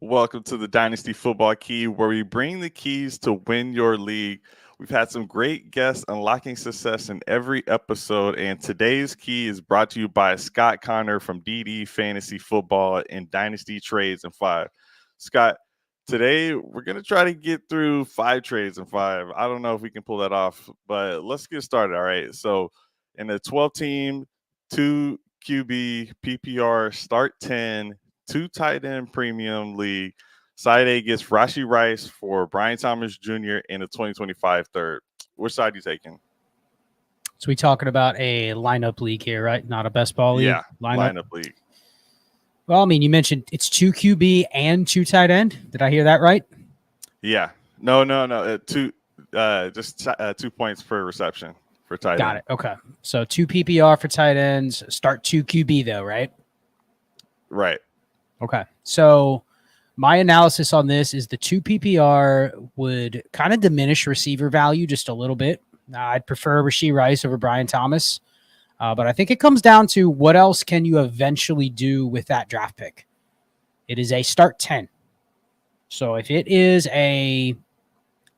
Welcome to the Dynasty Football Key, where we bring the keys to win your league. We've had some great guests unlocking success in every episode, and today's key is brought to you by Scott Connor from DD Fantasy Football and Dynasty Trades in 5. Scott, today we're going to try to get through 5 trades in 5. I don't know if we can pull that off, but let's get started. All right. So, in the 12-team, 2 QB PPR start 10, 2 tight end premium league, side A gets Rashee Rice for Brian Thomas Jr. in the 2025 third. Which side are you taking? So we talking about a lineup league here, right? Not a best ball league. Yeah, lineup league. Well, I mean, you mentioned it's 2 QB and 2 tight end. Did I hear that right? Yeah. No. 2 2 points per reception for tight end. Got it. Okay. So 2 PPR for tight ends. Start 2 QB though, right? Right. Okay. So my analysis on this is the 2 PPR would kind of diminish receiver value just a little bit. I'd prefer Rashee Rice over Brian Thomas. But I think it comes down to what else can you eventually do with that draft pick. It is a start 10. So if it is a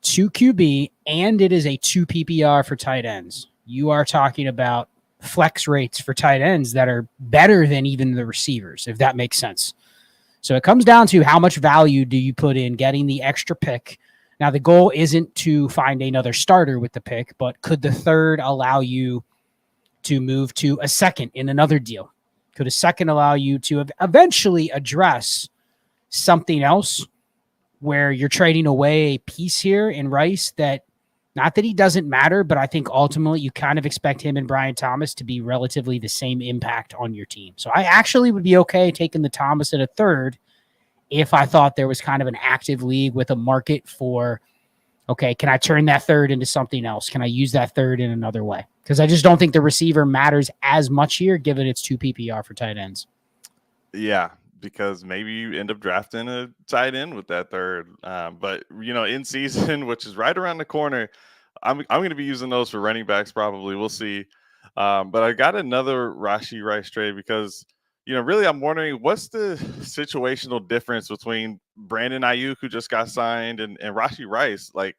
2 QB and it is a 2 PPR for tight ends, you are talking about flex rates for tight ends that are better than even the receivers, if that makes sense. So it comes down to how much value do you put in getting the extra pick. Now, the goal isn't to find another starter with the pick, but could the third allow you to move to a second in another deal? Could a second allow you to eventually address something else where you're trading away a piece here in Rice that, not that he doesn't matter, but I think ultimately you kind of expect him and Brian Thomas to be relatively the same impact on your team. So I actually would be okay taking the Thomas at a third if I thought there was kind of an active league with a market for, okay, can I turn that third into something else? Can I use that third in another way? Because I just don't think the receiver matters as much here, given it's 2 PPR for tight ends. Yeah, because maybe you end up drafting a tight end with that third. But, in season, which is right around the corner, I'm going to be using those for running backs probably. We'll see. But I got another Rashee Rice trade because, really I'm wondering what's the situational difference between Brandon Ayuk, who just got signed, and Rashee Rice. Like,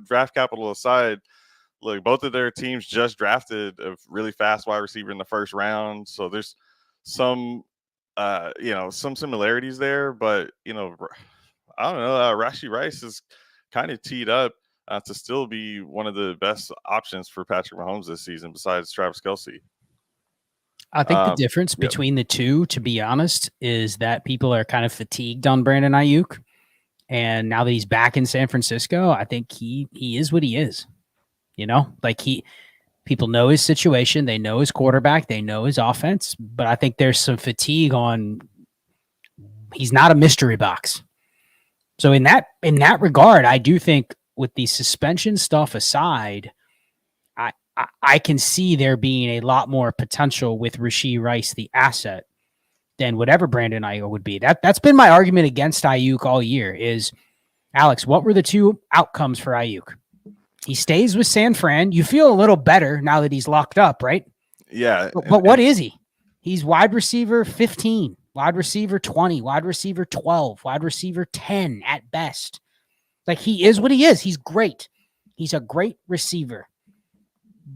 draft capital aside, look, both of their teams just drafted a really fast wide receiver in the first round. So there's some similarities there, but I don't know. Rashee Rice is kind of teed up to still be one of the best options for Patrick Mahomes this season, besides Travis Kelce. I think the difference between the two, to be honest, is that people are kind of fatigued on Brandon Ayuk, and now that he's back in San Francisco, I think he is what he is. People know his situation. They know his quarterback. They know his offense. But I think there's some fatigue on he's not a mystery box. So in that regard, I do think with the suspension stuff aside, I can see there being a lot more potential with Rashee Rice, the asset, than whatever Brandon Ayuk would be. That's been my argument against Ayuk all year is, Alex, what were the 2 outcomes for Ayuk? He stays with San Fran. You feel a little better now that he's locked up, right? Yeah. But what is he? He's wide receiver 15, wide receiver 20, wide receiver 12, wide receiver 10 at best. Like, he is what he is. He's great. He's a great receiver.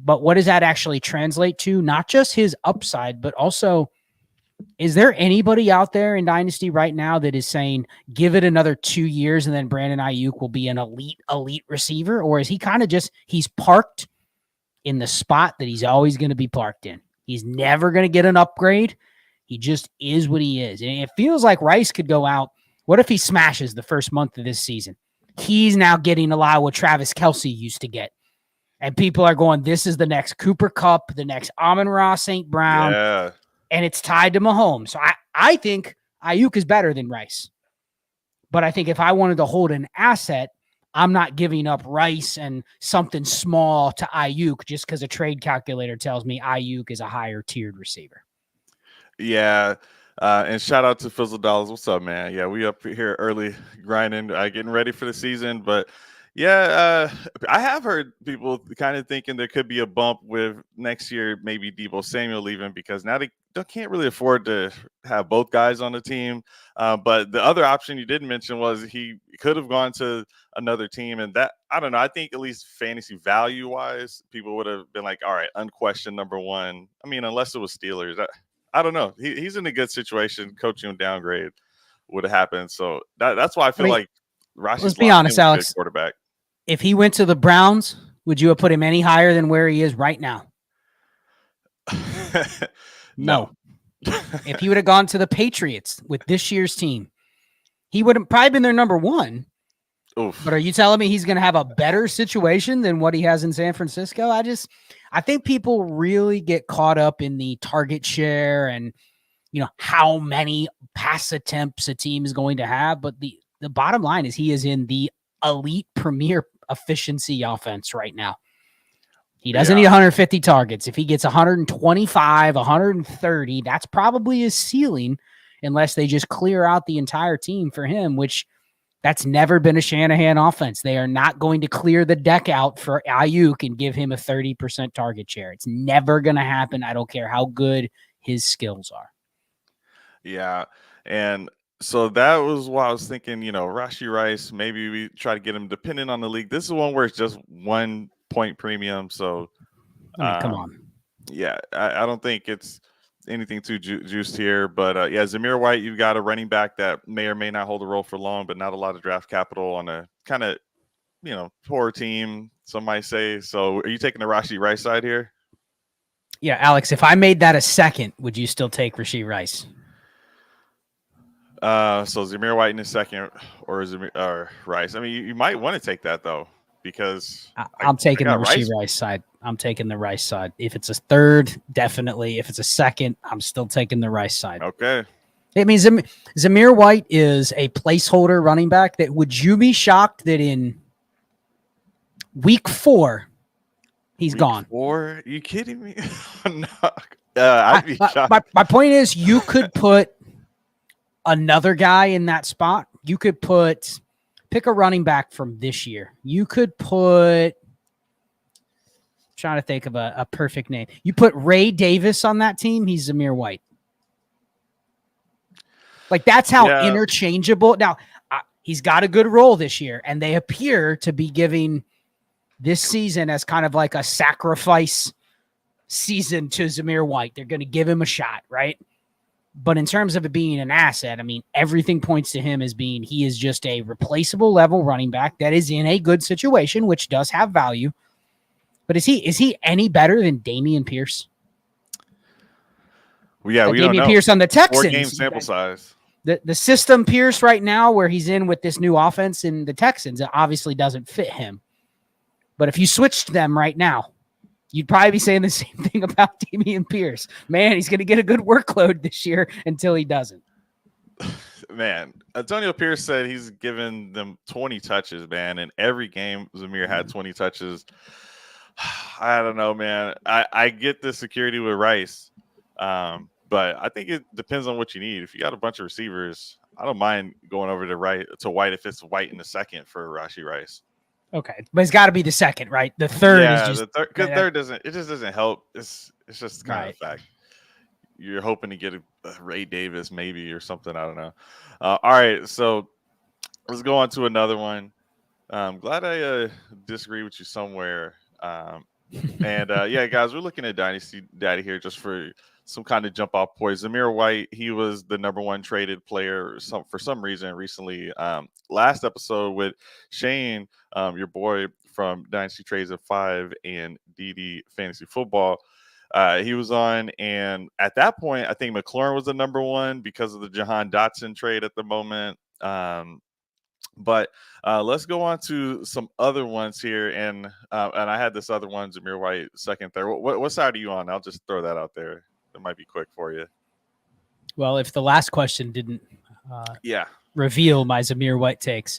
But what does that actually translate to? Not just his upside, but also, is there anybody out there in Dynasty right now that is saying, give it another 2 years and then Brandon Ayuk will be an elite receiver? Or is he kind of just, he's parked in the spot that he's always going to be parked in? He's never going to get an upgrade. He just is what he is. And it feels like Rice could go out. What if he smashes the first month of this season? He's now getting a lot of what Travis Kelce used to get. And people are going, this is the next Cooper Kupp, the next Amon-Ra St. Brown. Yeah. And it's tied to Mahomes. So I think Ayuk is better than Rice. But I think if I wanted to hold an asset, I'm not giving up Rice and something small to Ayuk just because a trade calculator tells me Ayuk is a higher tiered receiver. Yeah. And shout out to Fizzle Dollars. What's up, man? Yeah, we up here early grinding, getting ready for the season. But Yeah, I have heard people kind of thinking there could be a bump with next year, maybe Debo Samuel leaving because now they can't really afford to have both guys on the team. But the other option you didn't mention was he could have gone to another team, and that I don't know. I think at least fantasy value wise, people would have been like, all right, unquestioned number one. I mean, unless it was Steelers, I don't know. He's in a good situation. Coaching him downgrade would have happened, so that's why I I feel mean, like let's Rashi's be locked in honest, with a good Alex. quarterback. If he went to the Browns, would you have put him any higher than where he is right now? No. If he would have gone to the Patriots with this year's team, he would have probably been their number one. Oof. But are you telling me he's going to have a better situation than what he has in San Francisco? I think people really get caught up in the target share and, how many pass attempts a team is going to have. But the bottom line is he is in the elite premier efficiency offense right now. He doesn't need 150 targets. If he gets 125, 130, that's probably his ceiling unless they just clear out the entire team for him, which that's never been a Shanahan offense. They are not going to clear the deck out for Ayuk and give him a 30% target share. It's never going to happen. I don't care how good his skills are. Yeah. And so that was why I was thinking, Rashee Rice, maybe we try to get him depending on the league. This is one where it's just 1 point premium. So, come on. Yeah, I don't think it's anything too juiced here. But Zamir White, you've got a running back that may or may not hold a role for long, but not a lot of draft capital on a kind of, poor team, some might say. So are you taking the Rashee Rice side here? Yeah, Alex, if I made that a second, would you still take Rashee Rice? So Zamir White in a second or Rice. I mean, you might want to take that though, because I'm taking the Rashee Rice side. I'm taking the Rice side. If it's a third, definitely. If it's a second, I'm still taking the Rice side. Okay. It means Zamir White is a placeholder running back. That would you be shocked that in week 4 he's gone? 4? Are you kidding me? No. I'd be shocked. My point is, you could put another guy in that spot. You could pick a running back from this year. You could put, trying to think of a perfect name. You put Ray Davis on that team. He's Zamir White. Like, that's how interchangeable. Now, he's got a good role this year, and they appear to be giving this season as kind of like a sacrifice season to Zamir White. They're going to give him a shot, right? But in terms of it being an asset, I mean, everything points to him as being he is just a replaceable level running back that is in a good situation, which does have value. But is he any better than Dameon Pierce? Well, yeah, we Dameon don't know. Pierce on the Texans. 4-game sample size. The system Pierce right now, where he's in with this new offense in the Texans, it obviously doesn't fit him. But if you switched them right now, you'd probably be saying the same thing about Dameon Pierce. Man, he's going to get a good workload this year until he doesn't. Man, Antonio Pierce said he's given them 20 touches, man. And every game, Zamir had 20 touches. I don't know, man. I get the security with Rice, but I think it depends on what you need. If you got a bunch of receivers, I don't mind going over to White if it's White in the second for Rashee Rice. Okay, but it's got to be the second, right? The third is just the third doesn't help. It's just kind of fact. You're hoping to get a Ray Davis maybe or something. I don't know. All right, so let's go on to another one. I'm glad I disagree with you somewhere. Guys, we're looking at Dynasty Daddy here just for some kind of jump off points. Zamir White, he was the number 1 traded player for some reason recently. Last episode with Shane, your boy from Dynasty Trades at 5 and DD Fantasy Football, he was on, and at that point, I think McLaurin was the number 1 because of the Jahan Dotson trade at the moment. But let's go on to some other ones here, and I had this other one, Zamir White, second, third. What side are you on? I'll just throw that out there. It might be quick for you. Well, if the last question didn't reveal my Zamir White takes,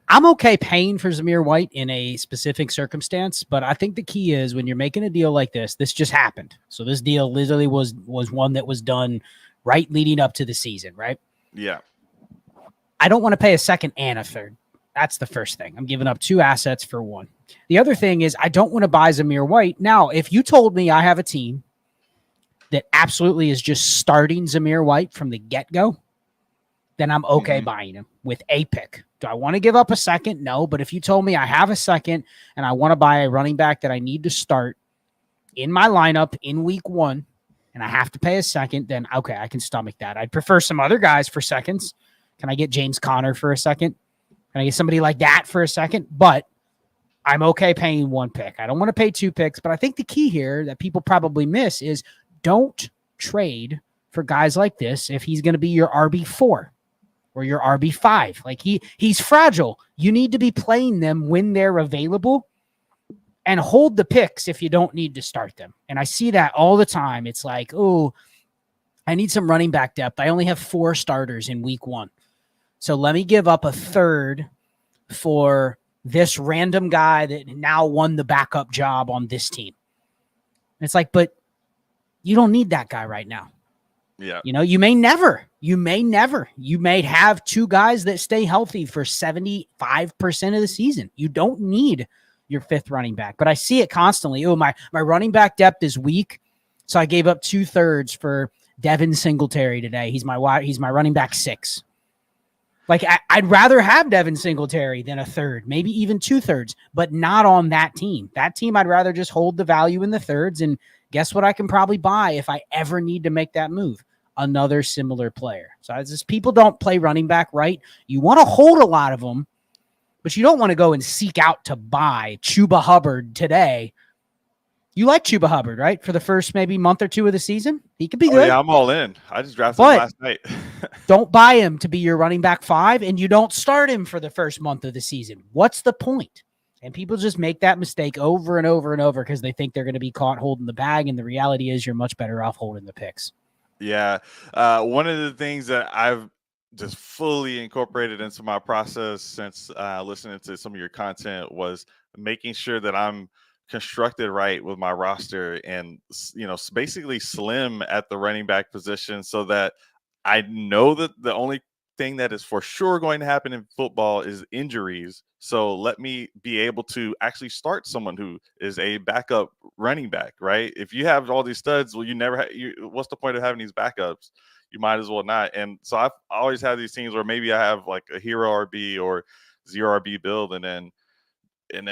I'm okay paying for Zamir White in a specific circumstance, but I think the key is when you're making a deal like this just happened. So this deal literally was one that was done right leading up to the season, right? Yeah. I don't want to pay a second and a third. That's the first thing. I'm giving up 2 assets for 1. The other thing is I don't want to buy Zamir White. Now, if you told me I have a team that absolutely is just starting Zamir White from the get-go, then I'm okay buying him with a pick. Do I want to give up a second? No, but if you told me I have a second and I want to buy a running back that I need to start in my lineup in week 1 and I have to pay a second, then okay, I can stomach that. I'd prefer some other guys for seconds. Can I get James Conner for a second? Can I get somebody like that for a second? But I'm okay paying 1 pick. I don't want to pay 2 picks, but I think the key here that people probably miss is don't trade for guys like this if he's going to be your RB4 or your RB5. Like he's fragile. You need to be playing them when they're available and hold the picks if you don't need to start them. And I see that all the time. It's like, oh, I need some running back depth. I only have 4 starters in week 1. So let me give up a third for this random guy that now won the backup job on this team. It's like, but you don't need that guy right now. Yeah. You know, you may have 2 guys that stay healthy for 75% of the season. You don't need your 5th running back, but I see it constantly. Oh, my running back depth is weak. So I gave up 2/3 for Devin Singletary today. He's my running back 6. Like I'd rather have Devin Singletary than a third, maybe even 2/3, but not on that team. That team, I'd rather just hold the value in the thirds. And guess what I can probably buy if I ever need to make that move? Another similar player. So it's just people don't play running back right. You want to hold a lot of them, but you don't want to go and seek out to buy Chuba Hubbard today. You like Chuba Hubbard, right? For the first maybe month or 2 of the season, he could be good. Yeah, I'm all in. I just drafted him last night. Don't buy him to be your running back 5, and you don't start him for the first month of the season. What's the point? And people just make that mistake over and over and over because they think they're going to be caught holding the bag, and the reality is you're much better off holding the picks. Yeah. One of the things that I've just fully incorporated into my process since listening to some of your content was making sure that I'm constructed right with my roster and, basically slim at the running back position so that I know that the only thing that is for sure going to happen in football is injuries. So let me be able to actually start someone who is a backup running back, right? If you have all these studs, well, you never what's the point of having these backups? You might as well not. And so I've always had these teams where maybe I have like a hero RB or 0 RB build, and then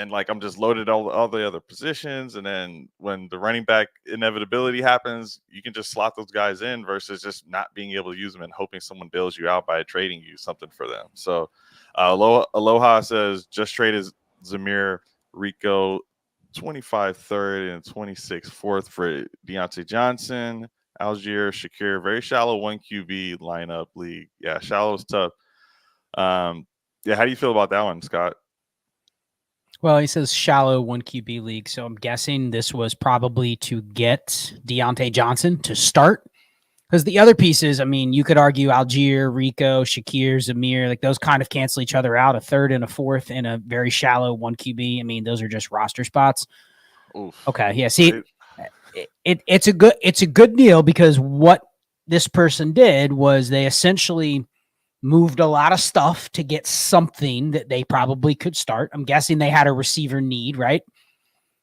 like I'm just loaded all the other positions, and then when the running back inevitability happens, you can just slot those guys in versus just not being able to use them and hoping someone bails you out by trading you something for them. So Aloha says just traded Zamir Rico 25 third and 26 fourth for Deontay Johnson, Algier, Shakir. Very shallow 1 QB lineup league. Yeah, shallow is tough. Yeah, how do you feel about that one, Scott? Well, he says shallow 1 QB league, so I'm guessing this was probably to get Deontay Johnson to start. Because the other pieces, I mean, you could argue Algier, Rico, Shakir, Zamir, like those kind of cancel each other out. A third and a fourth in a very shallow 1 QB. I mean, those are just roster spots. Oof. Okay, yeah. See, it's a good deal because what this person did was they essentially moved a lot of stuff to get something that they probably could start. I'm guessing they had a receiver need, right?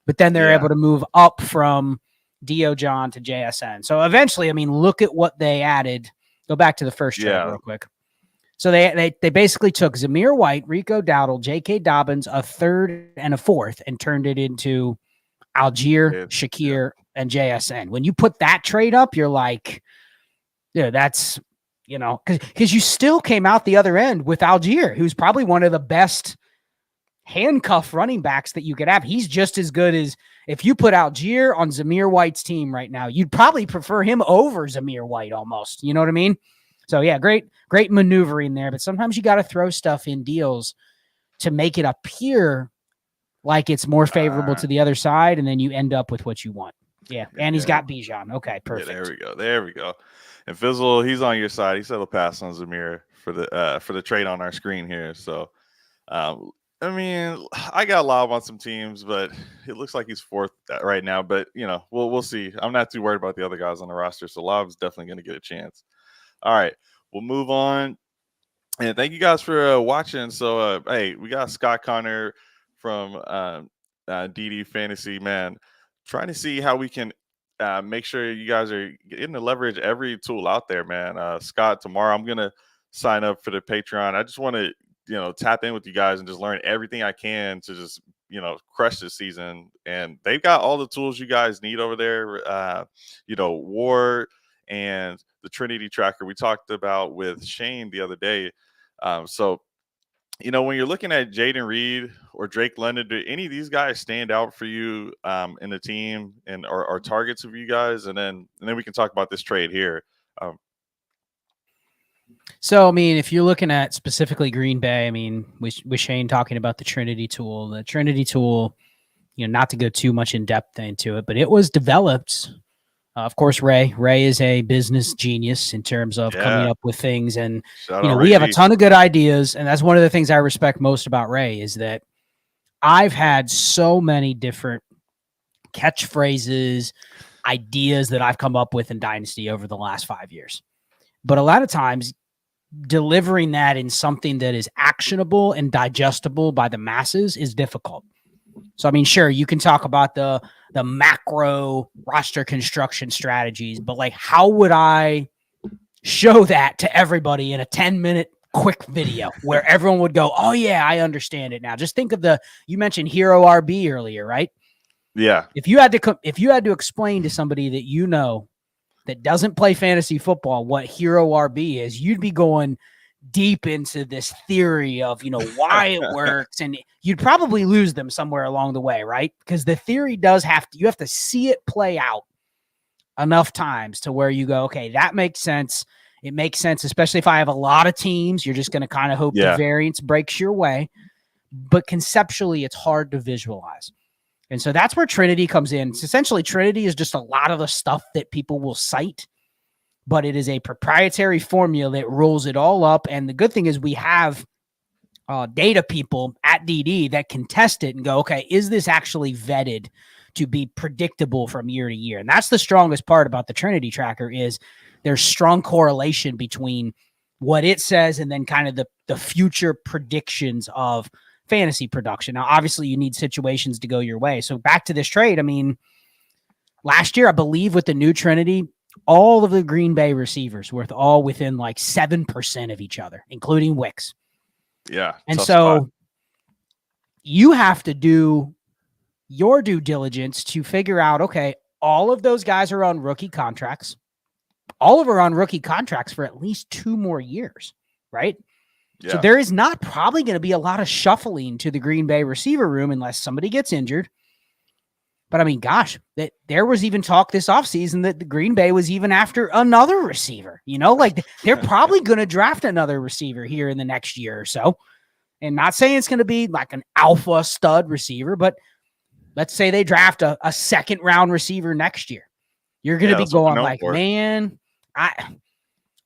But then they're able to move up from Dio John to JSN. So eventually, I mean, look at what they added. Go back to the first trade real quick. So they basically took Zamir White, Rico Dowdle, J.K. Dobbins, a third and a fourth, and turned it into Algier, Shakir, and JSN. When you put that trade up, you're like, yeah, that's, because you still came out the other end with Algier, who's probably one of the best handcuff running backs that you could have. He's just as good as if you put Algier on Zamir White's team right now, you'd probably prefer him over Zamir White almost. You know what I mean? So yeah, great maneuvering there. But sometimes you got to throw stuff in deals to make it appear like it's more favorable to the other side, and then you end up with what you want. Yeah, and he's got Bijan. Okay, perfect. Yeah, there we go. And Fizzle, he's on your side. He said he'll pass on Zamir for the trade on our screen here. So, I mean, I got a lob on some teams, but it looks like he's fourth right now. But we'll see. I'm not too worried about the other guys on the roster, so Lob's definitely going to get a chance. All right, we'll move on. And thank you guys for watching. So, hey, we got Scott Connor from DD Fantasy, man. Trying to see how we can make sure you guys are getting to leverage every tool out there, man. Scott, tomorrow I'm gonna sign up for the Patreon. I just want to, tap in with you guys and just learn everything I can to just, crush this season. And they've got all the tools you guys need over there. War and the Trinity Tracker we talked about with Shane the other day. So, when you're looking at Jaden Reed or Drake London, do any of these guys stand out for you in the team and are targets of you guys? And then we can talk about this trade here. So, I mean, if you're looking at specifically Green Bay, I mean, with Shane talking about the Trinity tool, not to go too much in depth into it, but it was developed. Of course, Ray is a business genius in terms of coming up with things. And, we have a ton of good ideas. And that's one of the things I respect most about Ray is that I've had so many different catchphrases, ideas that I've come up with in Dynasty over the last 5 years. But a lot of times delivering that in something that is actionable and digestible by the masses is difficult. So, I mean, sure, you can talk about the macro roster construction strategies, but like, how would I show that to everybody in a 10-minute quick video where everyone would go, oh yeah, I understand it now? Just think of you mentioned Hero RB earlier, right? Yeah. If you had to explain to somebody that doesn't play fantasy football what Hero RB is, you'd be going deep into this theory of, why it works, and you'd probably lose them somewhere along the way, right? Because the theory you have to see it play out enough times to where you go, okay, that makes sense. It makes sense, especially if I have a lot of teams. You're just going to kind of hope the variance breaks your way. But conceptually, it's hard to visualize. And so that's where Trinity comes in. It's essentially, Trinity is just a lot of the stuff that people will cite, but it is a proprietary formula that rolls it all up. And the good thing is we have data people at DD that can test it and go, okay, is this actually vetted to be predictable from year to year? And that's the strongest part about the Trinity Tracker is there's strong correlation between what it says and then kind of the future predictions of fantasy production. Now, obviously, you need situations to go your way. So back to this trade, I mean, last year, I believe with the new Trinity, all of the Green Bay receivers were all within like 7% of each other, including Wicks. Yeah. And so you have to do your due diligence to figure out, okay, all of those guys are on rookie contracts. All of them are on rookie contracts for at least 2 more years, right? Yeah. So there is not probably going to be a lot of shuffling to the Green Bay receiver room unless somebody gets injured. But I mean, gosh, that there was even talk this offseason that the Green Bay was even after another receiver. Like they're probably going to draft another receiver here in the next year or so. And not saying it's going to be like an alpha stud receiver, but let's say they draft a second round receiver next year. You're going to be going like, man,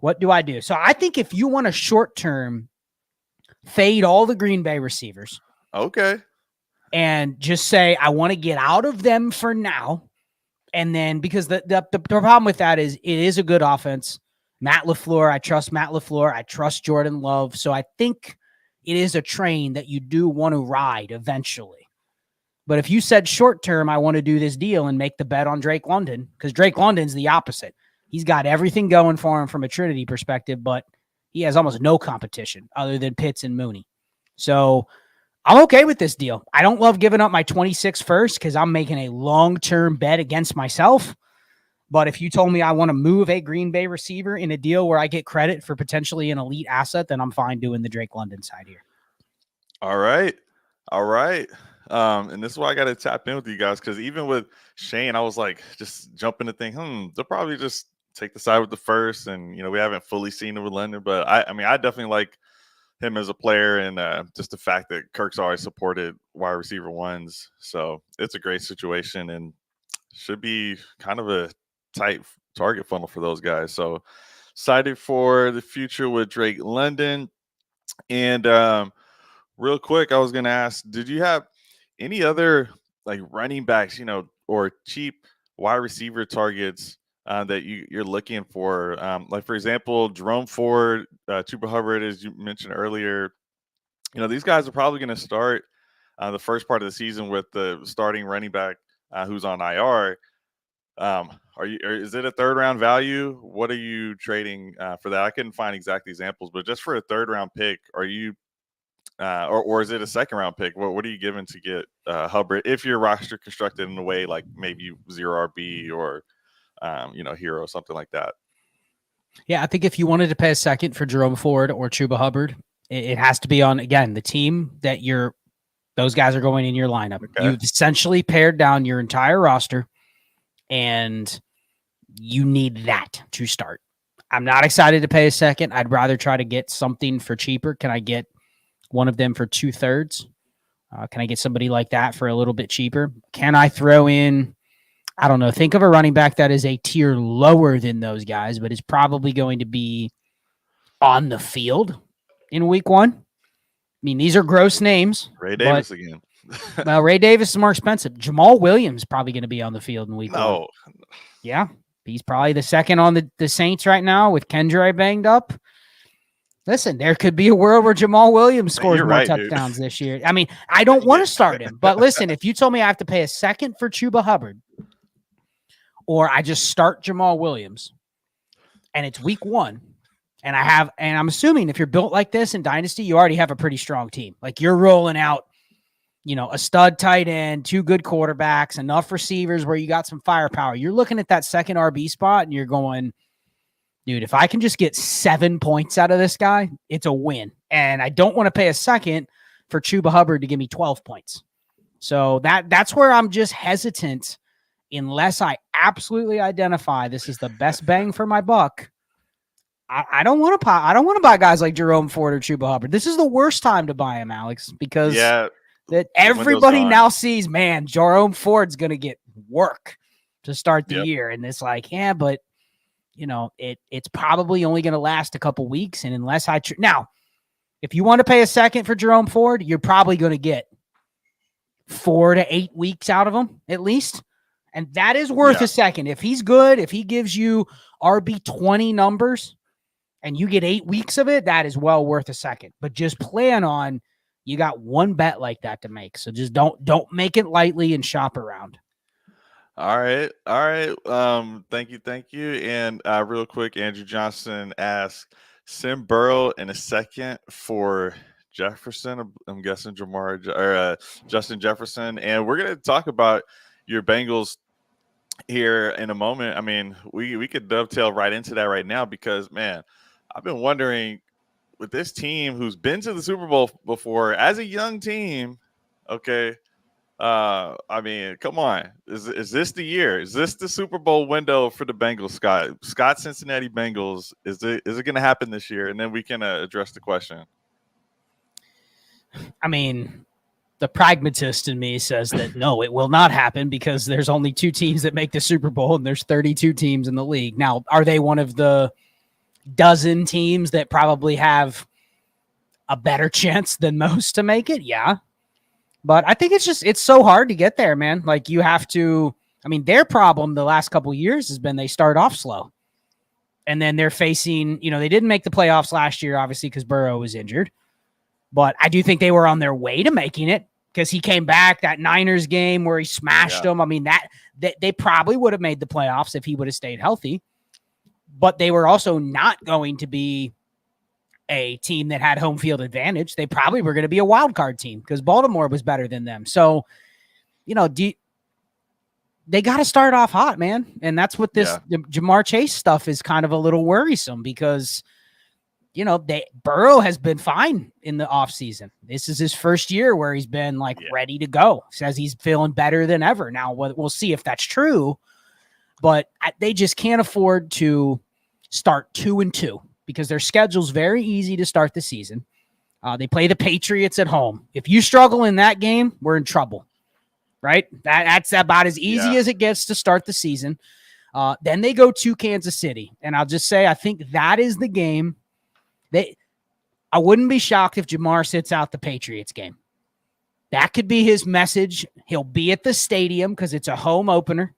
what do I do? So I think if you want a short term, fade all the Green Bay receivers. Okay. And just say, I want to get out of them for now. And then because the problem with that is it is a good offense. Matt LaFleur, I trust Matt LaFleur. I trust Jordan Love. So I think it is a train that you do want to ride eventually. But if you said short term, I want to do this deal and make the bet on Drake London, because Drake London's the opposite. He's got everything going for him from a Trinity perspective, but he has almost no competition other than Pitts and Mooney. So I'm okay with this deal. I don't love giving up my 26 first because I'm making a long-term bet against myself. But if you told me I want to move a Green Bay receiver in a deal where I get credit for potentially an elite asset, then I'm fine doing the Drake London side here. All right. And this is why I got to tap in with you guys, because even with Shane, I was like just jumping to think, they'll probably just take the side with the first. And, we haven't fully seen it with London. But I mean, I definitely like him as a player, and just the fact that Kirk's always supported wide receiver ones. So it's a great situation and should be kind of a tight target funnel for those guys. So excited for the future with Drake London. And real quick, I was going to ask, did you have any other like running backs, or cheap wide receiver targets that you're looking for? Like, for example, Jerome Ford, Chuba Hubbard, as you mentioned earlier. These guys are probably going to start the first part of the season with the starting running back who's on IR. Is it a third round value? What are you trading for that? I couldn't find exact examples, but just for a third round pick, are you or is it a second round pick? What are you giving to get Hubbard if your roster constructed in a way like maybe zero RB or hero, something like that? Yeah, I think if you wanted to pay a second for Jerome Ford or Chuba Hubbard, it has to be on, again, the team that those guys are going in your lineup. Okay. You've essentially pared down your entire roster, and you need that to start. I'm not excited to pay a second. I'd rather try to get something for cheaper. Can I get one of them for 2/3? Can I get somebody like that for a little bit cheaper? Can I throw in, I don't know, think of a running back that is a tier lower than those guys, but is probably going to be on the field in week 1? I mean, these are gross names. Ray Davis again. Well, Ray Davis is more expensive. Jamal Williams probably going to be on the field in week 1. Yeah, he's probably the second on the Saints right now with Kendra banged up. Listen, there could be a world where Jamal Williams scores more touchdowns this year. I mean, I don't want to start him, but listen, if you told me I have to pay a second for Chuba Hubbard, or I just start Jamal Williams, and it's week 1, and I'm assuming if you're built like this in Dynasty, you already have a pretty strong team. Like, you're rolling out, a stud tight end, 2 good quarterbacks, enough receivers where you got some firepower. You're looking at that second RB spot and you're going, dude, if I can just get 7 points out of this guy, it's a win. And I don't want to pay a second for Chuba Hubbard to give me 12 points. So that's where I'm just hesitant, unless I absolutely identify this is the best bang for my buck. I don't want to buy guys like Jerome Ford or Chuba Hubbard. This is the worst time to buy him, Alex, because that everybody now sees, man, Jerome Ford's going to get work to start the year. And it's like, yeah, but it's probably only going to last a couple weeks. And unless now, if you want to pay a second for Jerome Ford, you're probably going to get 4 to 8 weeks out of him at least. And that is worth a second. If he's good, if he gives you RB20 numbers and you get 8 weeks of it, that is well worth a second. But just plan on, you got one bet like that to make. So just don't make it lightly and shop around. All right. Thank you. And real quick, Andrew Johnson asked, send Burrow in a second for Jefferson. I'm guessing Justin Jefferson. And we're going to talk about your Bengals here in a moment. I mean, we could dovetail right into that right now because, man, I've been wondering, with this team who's been to the Super Bowl before as a young team, okay, I mean, come on. Is this the year? Is this the Super Bowl window for the Bengals, Scott Cincinnati Bengals? Is it going to happen this year? And then we can address the question. I mean, the pragmatist in me says that no, it will not happen because there's only 2 teams that make the Super Bowl and there's 32 teams in the league. Now, are they one of the dozen teams that probably have a better chance than most to make it? Yeah. But I think it's so hard to get there, man. Like, you have to, I mean, their problem the last couple of years has been they start off slow. And then they're facing, they didn't make the playoffs last year, obviously, because Burrow was injured. But I do think they were on their way to making it because he came back, that Niners game where he smashed them. I mean, that they probably would have made the playoffs if he would have stayed healthy. But they were also not going to be a team that had home field advantage. They probably were going to be a wild card team because Baltimore was better than them. So, they got to start off hot, man. And that's what the Jamar Chase stuff is kind of a little worrisome because, Burrow has been fine in the offseason. This is his first year where he's been ready to go. Says he's feeling better than ever. Now we'll see if that's true, but they just can't afford to start 2-2. Because their schedule's very easy to start the season. They play the Patriots at home. If you struggle in that game, we're in trouble, right? That's about as easy as it gets to start the season. Then they go to Kansas City. And I'll just say, I think that is the game. I wouldn't be shocked if Jamar sits out the Patriots game. That could be his message. He'll be at the stadium because it's a home opener.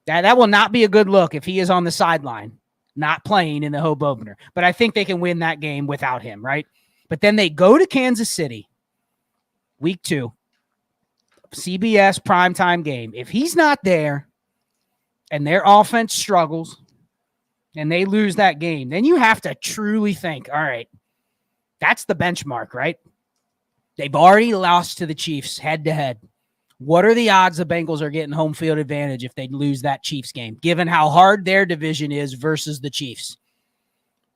That will not be a good look if he is on the sideline, not playing in the Hope opener. But I think they can win that game without him, right? But then they go to Kansas City, week 2, CBS primetime game. If he's not there and their offense struggles and they lose that game, then you have to truly think, all right, that's the benchmark, right? They've already lost to the Chiefs head-to-head. What are the odds the Bengals are getting home field advantage if they lose that Chiefs game, given how hard their division is versus the Chiefs?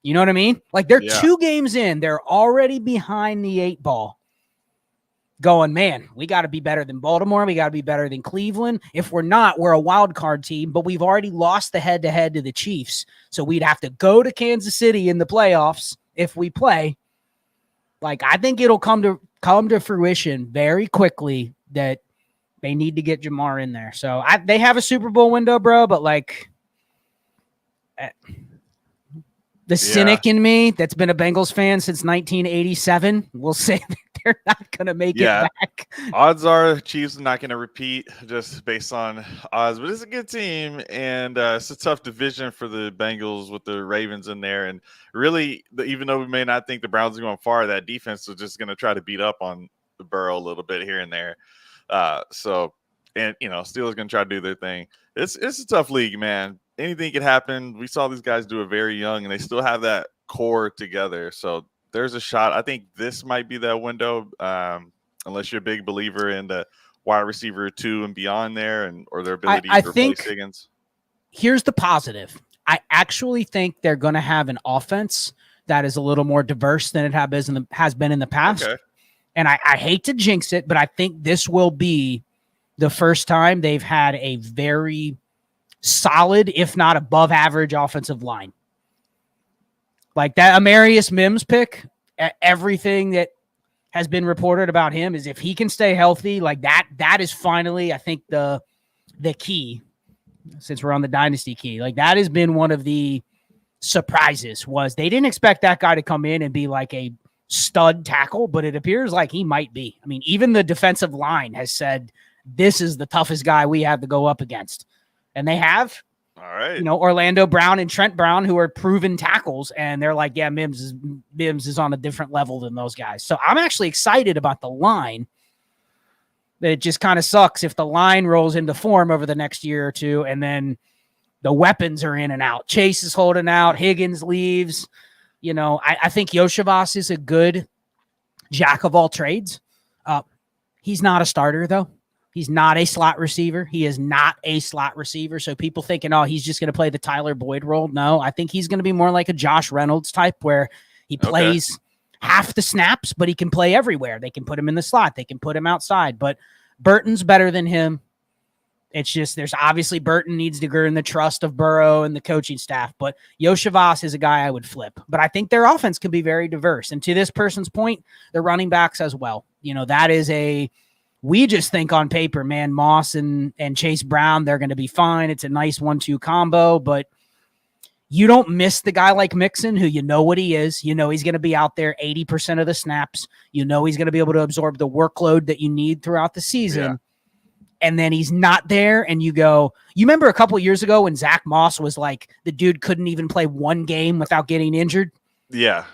You know what I mean? Like, they're 2 games in. They're already behind the 8 ball going, man, we got to be better than Baltimore. We got to be better than Cleveland. If we're not, we're a wild card team, but we've already lost the head-to-head to the Chiefs. So we'd have to go to Kansas City in the playoffs if we play. Like, I think it'll come to fruition very quickly that they need to get Jamar in there. So they have a Super Bowl window, bro, but like the cynic in me that's been a Bengals fan since 1987 will say that they're not going to make it back. Odds are Chiefs are not going to repeat just based on odds, but it's a good team, and it's a tough division for the Bengals with the Ravens in there. And really, even though we may not think the Browns are going far, that defense is just going to try to beat up on the Burrow a little bit here and there. And Steelers going to try to do their thing. It's a tough league, man. Anything could happen. We saw these guys do it very young, and they still have that core together. So there's a shot. I think this might be that window, unless you're a big believer in the wide receiver 2 and beyond there, or their ability to replace Higgins. Here's the positive. I actually think they're going to have an offense that is a little more diverse than it has been in the past. Okay. And I hate to jinx it, but I think this will be the first time they've had a very solid, if not above average, offensive line. Like that Amarius Mims pick, everything that has been reported about him is if he can stay healthy, like that is finally, I think, the key, since we're on the Dynasty key. Like that has been one of the surprises, was they didn't expect that guy to come in and be like a stud tackle, but it appears like he might be. I mean, even the defensive line has said this is the toughest guy we have to go up against. And they have, all right, Orlando Brown and Trent Brown, who are proven tackles, and they're like, yeah, Mims is on a different level than those guys. So I'm actually excited about the line. It just kind of sucks if the line rolls into form over the next year or two, and then the weapons are in and out. Chase is holding out. Higgins leaves. I think Yoshivas is a good jack of all trades. He's not a starter, though. He's not a slot receiver. He is not a slot receiver. So people thinking, oh, he's just going to play the Tyler Boyd role. No, I think he's going to be more like a Josh Reynolds type, where he plays half the snaps, but he can play everywhere. They can put him in the slot. They can put him outside. But Burton's better than him. It's just, there's obviously Burton needs to earn the trust of Burrow and the coaching staff. But Yoshivas is a guy I would flip. But I think their offense can be very diverse. And to this person's point, the running backs as well. That is we just think on paper, man, Moss and Chase Brown, they're going to be fine. It's a nice 1-2 combo, but you don't miss the guy like Mixon, who what he is. He's going to be out there 80% of the snaps. He's going to be able to absorb the workload that you need throughout the season. Yeah. And then he's not there, and you remember a couple of years ago when Zach Moss was like, the dude couldn't even play one game without getting injured? Yeah.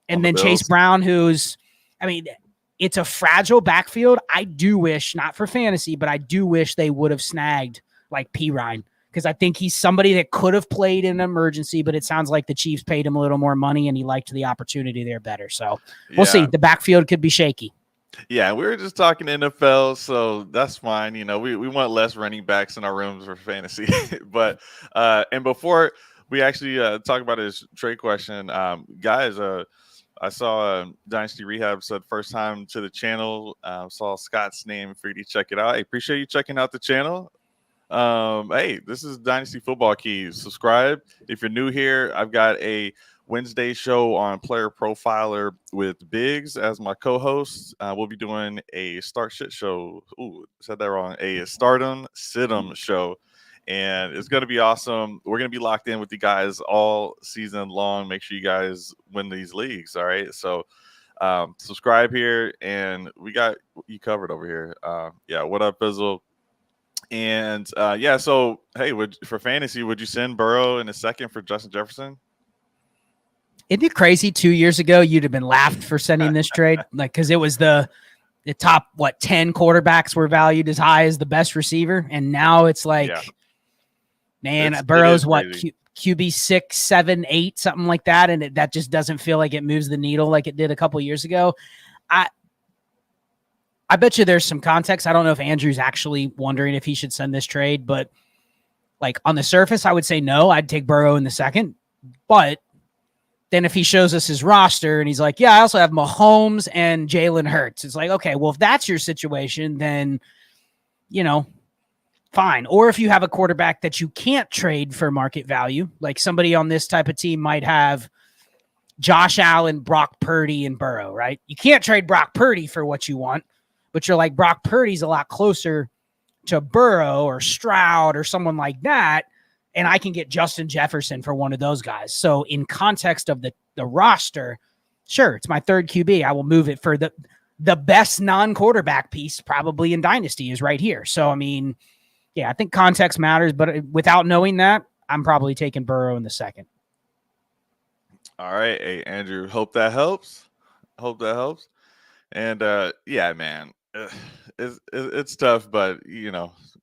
And then Chase Brown, it's a fragile backfield. I do wish, not for fantasy, but I do wish they would have snagged like Pirine, because I think he's somebody that could have played in an emergency, but it sounds like the Chiefs paid him a little more money and he liked the opportunity there better. So we'll see. The backfield could be shaky. Yeah, we were just talking NFL, so that's fine. We want less running backs in our rooms for fantasy. But and before we actually talk about his trade question, guys, I saw Dynasty Rehab said first time to the channel. Saw Scott's name. For you to check it out. I appreciate you checking out the channel. Hey, this is Dynasty Football Keys. Subscribe if you're new here. I've got a Wednesday show on Player Profiler with Biggs as my co-host. We'll be doing a Start Shit show. Ooh, said that wrong. A Stardom Situm show. And it's going to be awesome. We're going to be locked in with you guys all season long. Make sure you guys win these leagues. All right. So subscribe here, and we got you covered over here. Yeah. What up, Fizzle? And yeah, so hey, for fantasy, would you send Burrow in a second for Justin Jefferson? Isn't it crazy? 2 years ago, you'd have been laughed for sending this trade, like because it was the top 10 quarterbacks were valued as high as the best receiver, and now it's like, Yeah, man, it Burrow's is what crazy. QB 6, 7, 8, something like that, and that just doesn't feel like it moves the needle like it did a couple years ago. I bet you there's some context. I don't know if Andrew's actually wondering if he should send this trade, but like on the surface, I would say no. I'd take Burrow in the second, but then if he shows us his roster and he's like, yeah, I also have Mahomes and Jalen Hurts, it's like, okay, well, if that's your situation, then, fine. Or if you have a quarterback that you can't trade for market value, like somebody on this type of team might have Josh Allen, Brock Purdy, and Burrow, right? You can't trade Brock Purdy for what you want, but you're like, Brock Purdy's a lot closer to Burrow or Stroud or someone like that, and I can get Justin Jefferson for one of those guys. So in context of the roster, sure, it's my third QB. I will move it for the best non-quarterback piece probably in Dynasty is right here. So, I mean, yeah, I think context matters, but without knowing that, I'm probably taking Burrow in the second. All right, hey Andrew, hope that helps. Hope that helps. And yeah, man, it's tough, but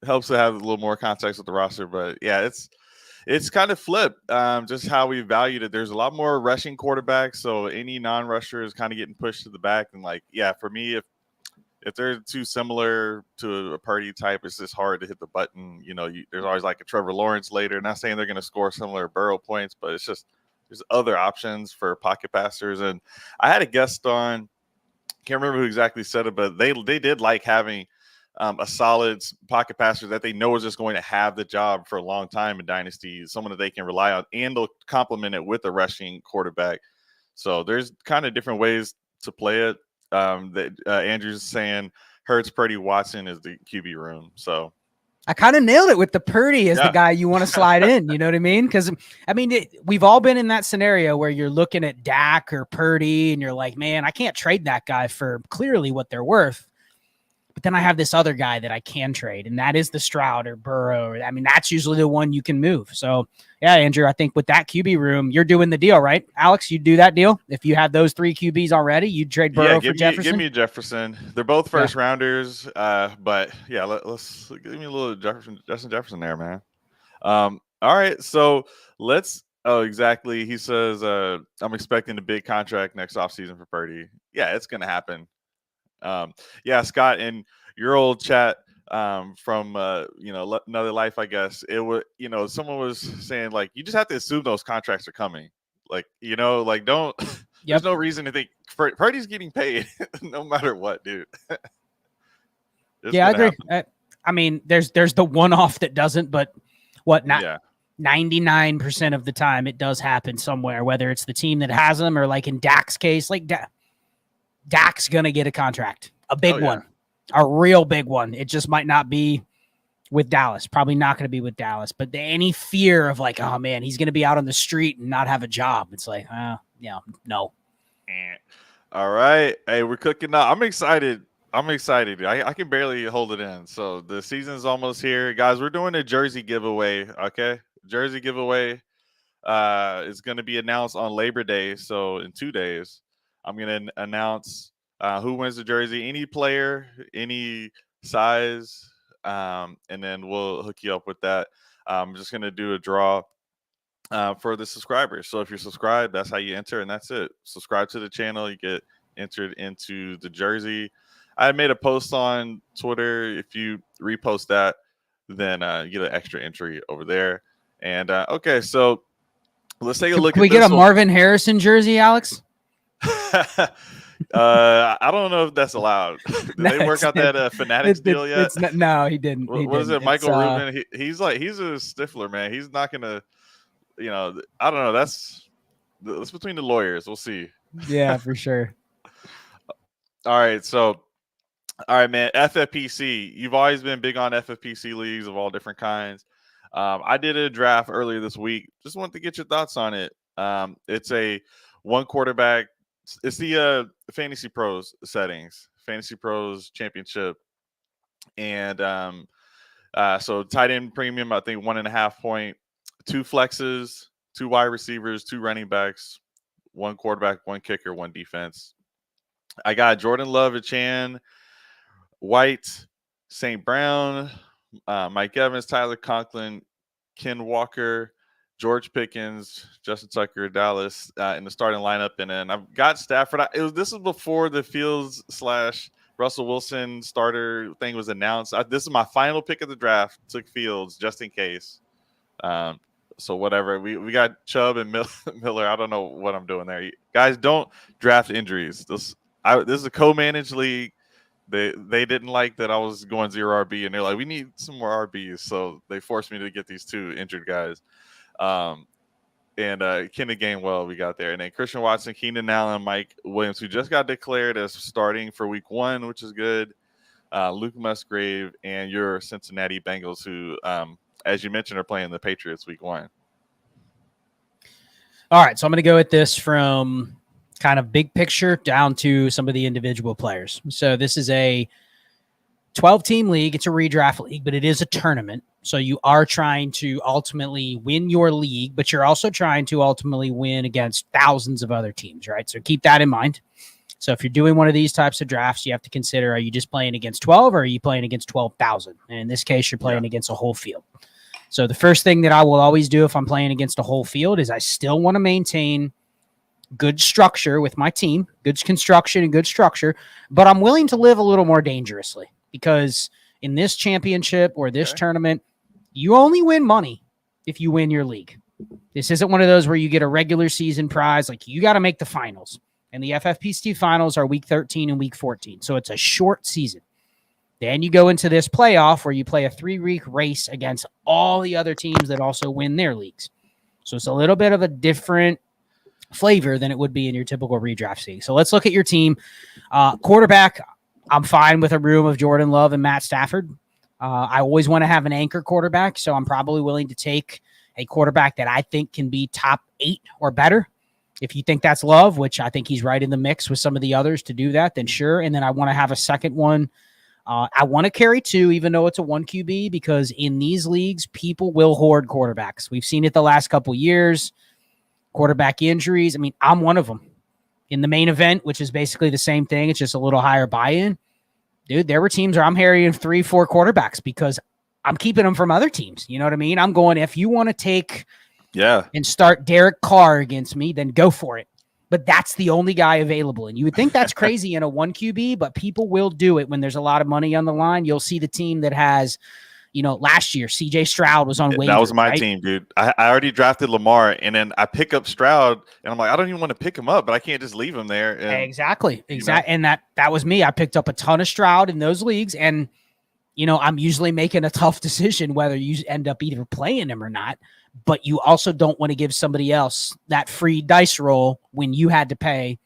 helps to have a little more context with the roster. But yeah, it's kind of flipped, just how we valued it. There's a lot more rushing quarterbacks, so any non-rusher is kind of getting pushed to the back. And like, yeah, for me, if they're too similar to a Purdy type, it's just hard to hit the button. There's always like a Trevor Lawrence later. Not saying they're going to score similar Burrow points, but it's just there's other options for pocket passers. And I had a guest on, can't remember who exactly said it, but they did like having a solid pocket passer that they know is just going to have the job for a long time in Dynasty, someone that they can rely on, and they'll complement it with a rushing quarterback. So there's kind of different ways to play it. That Andrew's saying Hurts, Purdy, Watson is the QB room. So I kind of nailed it with the Purdy as the guy you want to slide in. You know what I mean? Because, I mean, we've all been in that scenario where you're looking at Dak or Purdy and you're like, man, I can't trade that guy for clearly what they're worth. But then I have this other guy that I can trade, and that is the Stroud or Burrow. I mean, that's usually the one you can move. So, yeah, Andrew, I think with that QB room, you're doing the deal, right? Alex, you'd do that deal? If you had those three QBs already, you'd trade Burrow for Jefferson? Give me Jefferson. They're both first rounders, but yeah, let's give me a little Justin Jefferson there, man. All right, so let's. Oh, exactly. He says, I'm expecting a big contract next offseason for Purdy. Yeah, it's going to happen. Yeah, Scott, in your old chat from another life, I guess it was. Someone was saying like you just have to assume those contracts are coming. Like like don't. There's no reason to think Purdy's getting paid no matter what, dude. Yeah, I agree. I mean, there's the one-off that doesn't, but what not? Yeah. 99% of the time it does happen somewhere, whether it's the team that has them or like in Dak's case, like Dak's going to get a contract, a big one, a real big one. It just might not be with Dallas, probably not going to be with Dallas, but any fear of like, oh man, he's going to be out on the street and not have a job. It's like, no. All right. Hey, we're cooking up. I'm excited. I can barely hold it in. So the season's almost here. Guys, we're doing a jersey giveaway. Okay. Jersey giveaway is going to be announced on Labor Day. So in 2 days, I'm going to announce who wins the jersey, any player, any size, and then we'll hook you up with that. I'm just going to do a draw for the subscribers. So if you're subscribed, that's how you enter, and that's it. Subscribe to the channel, you get entered into the jersey. I made a post on Twitter. If you repost that, then you get an extra entry over there. And okay, so let's take a look. Can we get a Marvin Harrison jersey, Alex? I don't know if that's allowed. Did they work out that Fanatics deal yet? No, he didn't. What is it, Michael Rubin? He's a Stifler, man. He's not gonna. I don't know. That's between the lawyers. We'll see. Yeah, for sure. All right, man. FFPC. You've always been big on FFPC leagues of all different kinds. I did a draft earlier this week. Just wanted to get your thoughts on it. It's a one quarterback. It's the Fantasy Pros settings, Fantasy Pros Championship, and So tight end premium, I think 1.5 point, 2 flexes, 2 wide receivers, 2 running backs, 1 quarterback, 1 kicker, 1 defense. I got Jordan Love, Achan, White, St. Brown, Mike Evans, Tyler Conklin, Ken Walker, George Pickens, Justin Tucker, Dallas in the starting lineup, and then I've got Stafford. This is before the Fields / Russell Wilson starter thing was announced. This is my final pick of the draft. Took Fields just in case. So whatever. We got Chubb and Miller. I don't know what I'm doing there. Guys, don't draft injuries. This is a co-managed league. They didn't like that I was going 0 RB, and they're like, we need some more RBs. So they forced me to get these 2 injured guys. And Kenny Gainwell we got there. And then Christian Watson, Keenan Allen, Mike Williams, who just got declared as starting for week 1, which is good. Luke Musgrave and your Cincinnati Bengals, who, as you mentioned, are playing the Patriots week 1. All right, so I'm going to go at this from kind of big picture down to some of the individual players. So this is a 12-team league. It's a redraft league, but it is a tournament. So you are trying to ultimately win your league, but you're also trying to ultimately win against thousands of other teams, right? So keep that in mind. So if you're doing one of these types of drafts, you have to consider, are you just playing against 12 or are you playing against 12,000? And in this case, you're playing against a whole field. So the first thing that I will always do if I'm playing against a whole field is I still want to maintain good structure with my team, good construction and good structure, but I'm willing to live a little more dangerously because in this championship or this tournament, you only win money if you win your league. This isn't one of those where you get a regular season prize. Like, you got to make the finals. And the FFPC finals are week 13 and week 14. So it's a short season. Then you go into this playoff where you play a 3-week race against all the other teams that also win their leagues. So it's a little bit of a different flavor than it would be in your typical redraft league. So let's look at your team. Quarterback, I'm fine with a room of Jordan Love and Matt Stafford. I always want to have an anchor quarterback, so I'm probably willing to take a quarterback that I think can be top 8 or better. If you think that's Love, which I think he's right in the mix with some of the others to do that, then sure. And then I want to have a second one. I want to carry 2, even though it's a 1 QB, because in these leagues, people will hoard quarterbacks. We've seen it the last couple years. Quarterback injuries. I mean, I'm one of them. In the main event, which is basically the same thing, it's just a little higher buy-in. Dude, there were teams where I'm carrying 3-4 quarterbacks because I'm keeping them from other teams. You know what I mean? I'm going, if you want to take and start Derek Carr against me, then go for it. But that's the only guy available. And you would think that's crazy in a 1 QB, but people will do it when there's a lot of money on the line. You'll see the team that has, last year, CJ Stroud was on waivers. That was my team, dude. I already drafted Lamar, and then I pick up Stroud, and I'm like, I don't even want to pick him up, but I can't just leave him there. And, exactly. And that was me. I picked up a ton of Stroud in those leagues, and, I'm usually making a tough decision whether you end up either playing him or not, but you also don't want to give somebody else that free dice roll when you had to pay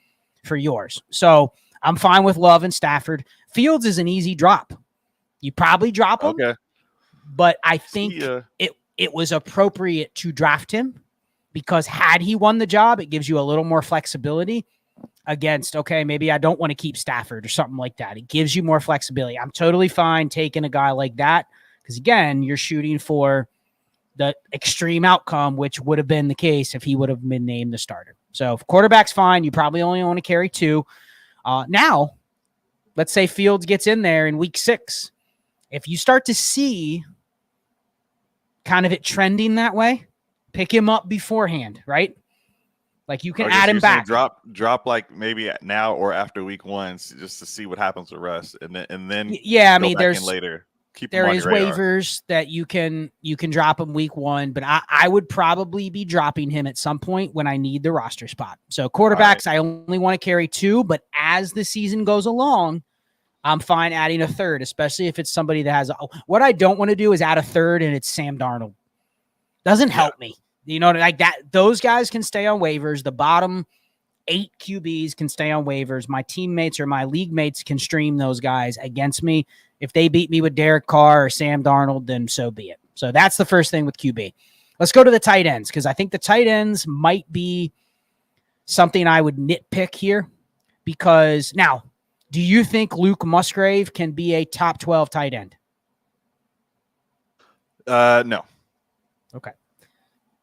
for yours. So I'm fine with Love and Stafford. Fields is an easy drop. You probably drop him. Okay. But I think it was appropriate to draft him because had he won the job, it gives you a little more flexibility against, okay, maybe I don't want to keep Stafford or something like that. It gives you more flexibility. I'm totally fine taking a guy like that because, again, you're shooting for the extreme outcome, which would have been the case if he would have been named the starter. So if quarterback's fine, you probably only want to carry 2. Now, let's say Fields gets in there in week 6. If you start to see kind of it trending that way, pick him up beforehand, right? Like you can add him back. Drop like maybe now or after week 1 just to see what happens with Russ, and then I mean, there's later. There is waivers that you can drop him week 1, but I would probably be dropping him at some point when I need the roster spot. So quarterbacks, I only want to carry 2, but as the season goes along, I'm fine adding a third, especially if it's somebody that has what I don't want to do is add a third and it's Sam Darnold. Doesn't help me. Like that. Those guys can stay on waivers. The bottom 8 QBs can stay on waivers. My teammates or my league mates can stream those guys against me. If they beat me with Derek Carr or Sam Darnold, then so be it. So that's the first thing with QB. Let's go to the tight ends because I think the tight ends might be something I would nitpick here because now, do you think Luke Musgrave can be a top 12 tight end? No. Okay.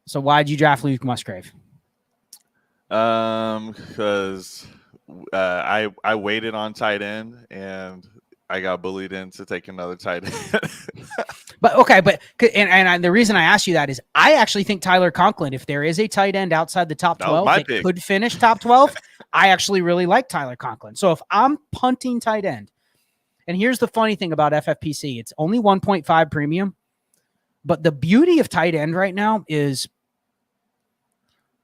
So why did you draft Luke Musgrave? Because I waited on tight end and I got bullied into taking another tight end. But okay, and the reason I asked you that is I actually think Tyler Conklin, if there is a tight end outside the top That was 12 my that pick. could finish top 12, I actually really like Tyler Conklin. So if I'm punting tight end, and here's the funny thing about FFPC, it's only 1.5 premium, but the beauty of tight end right now is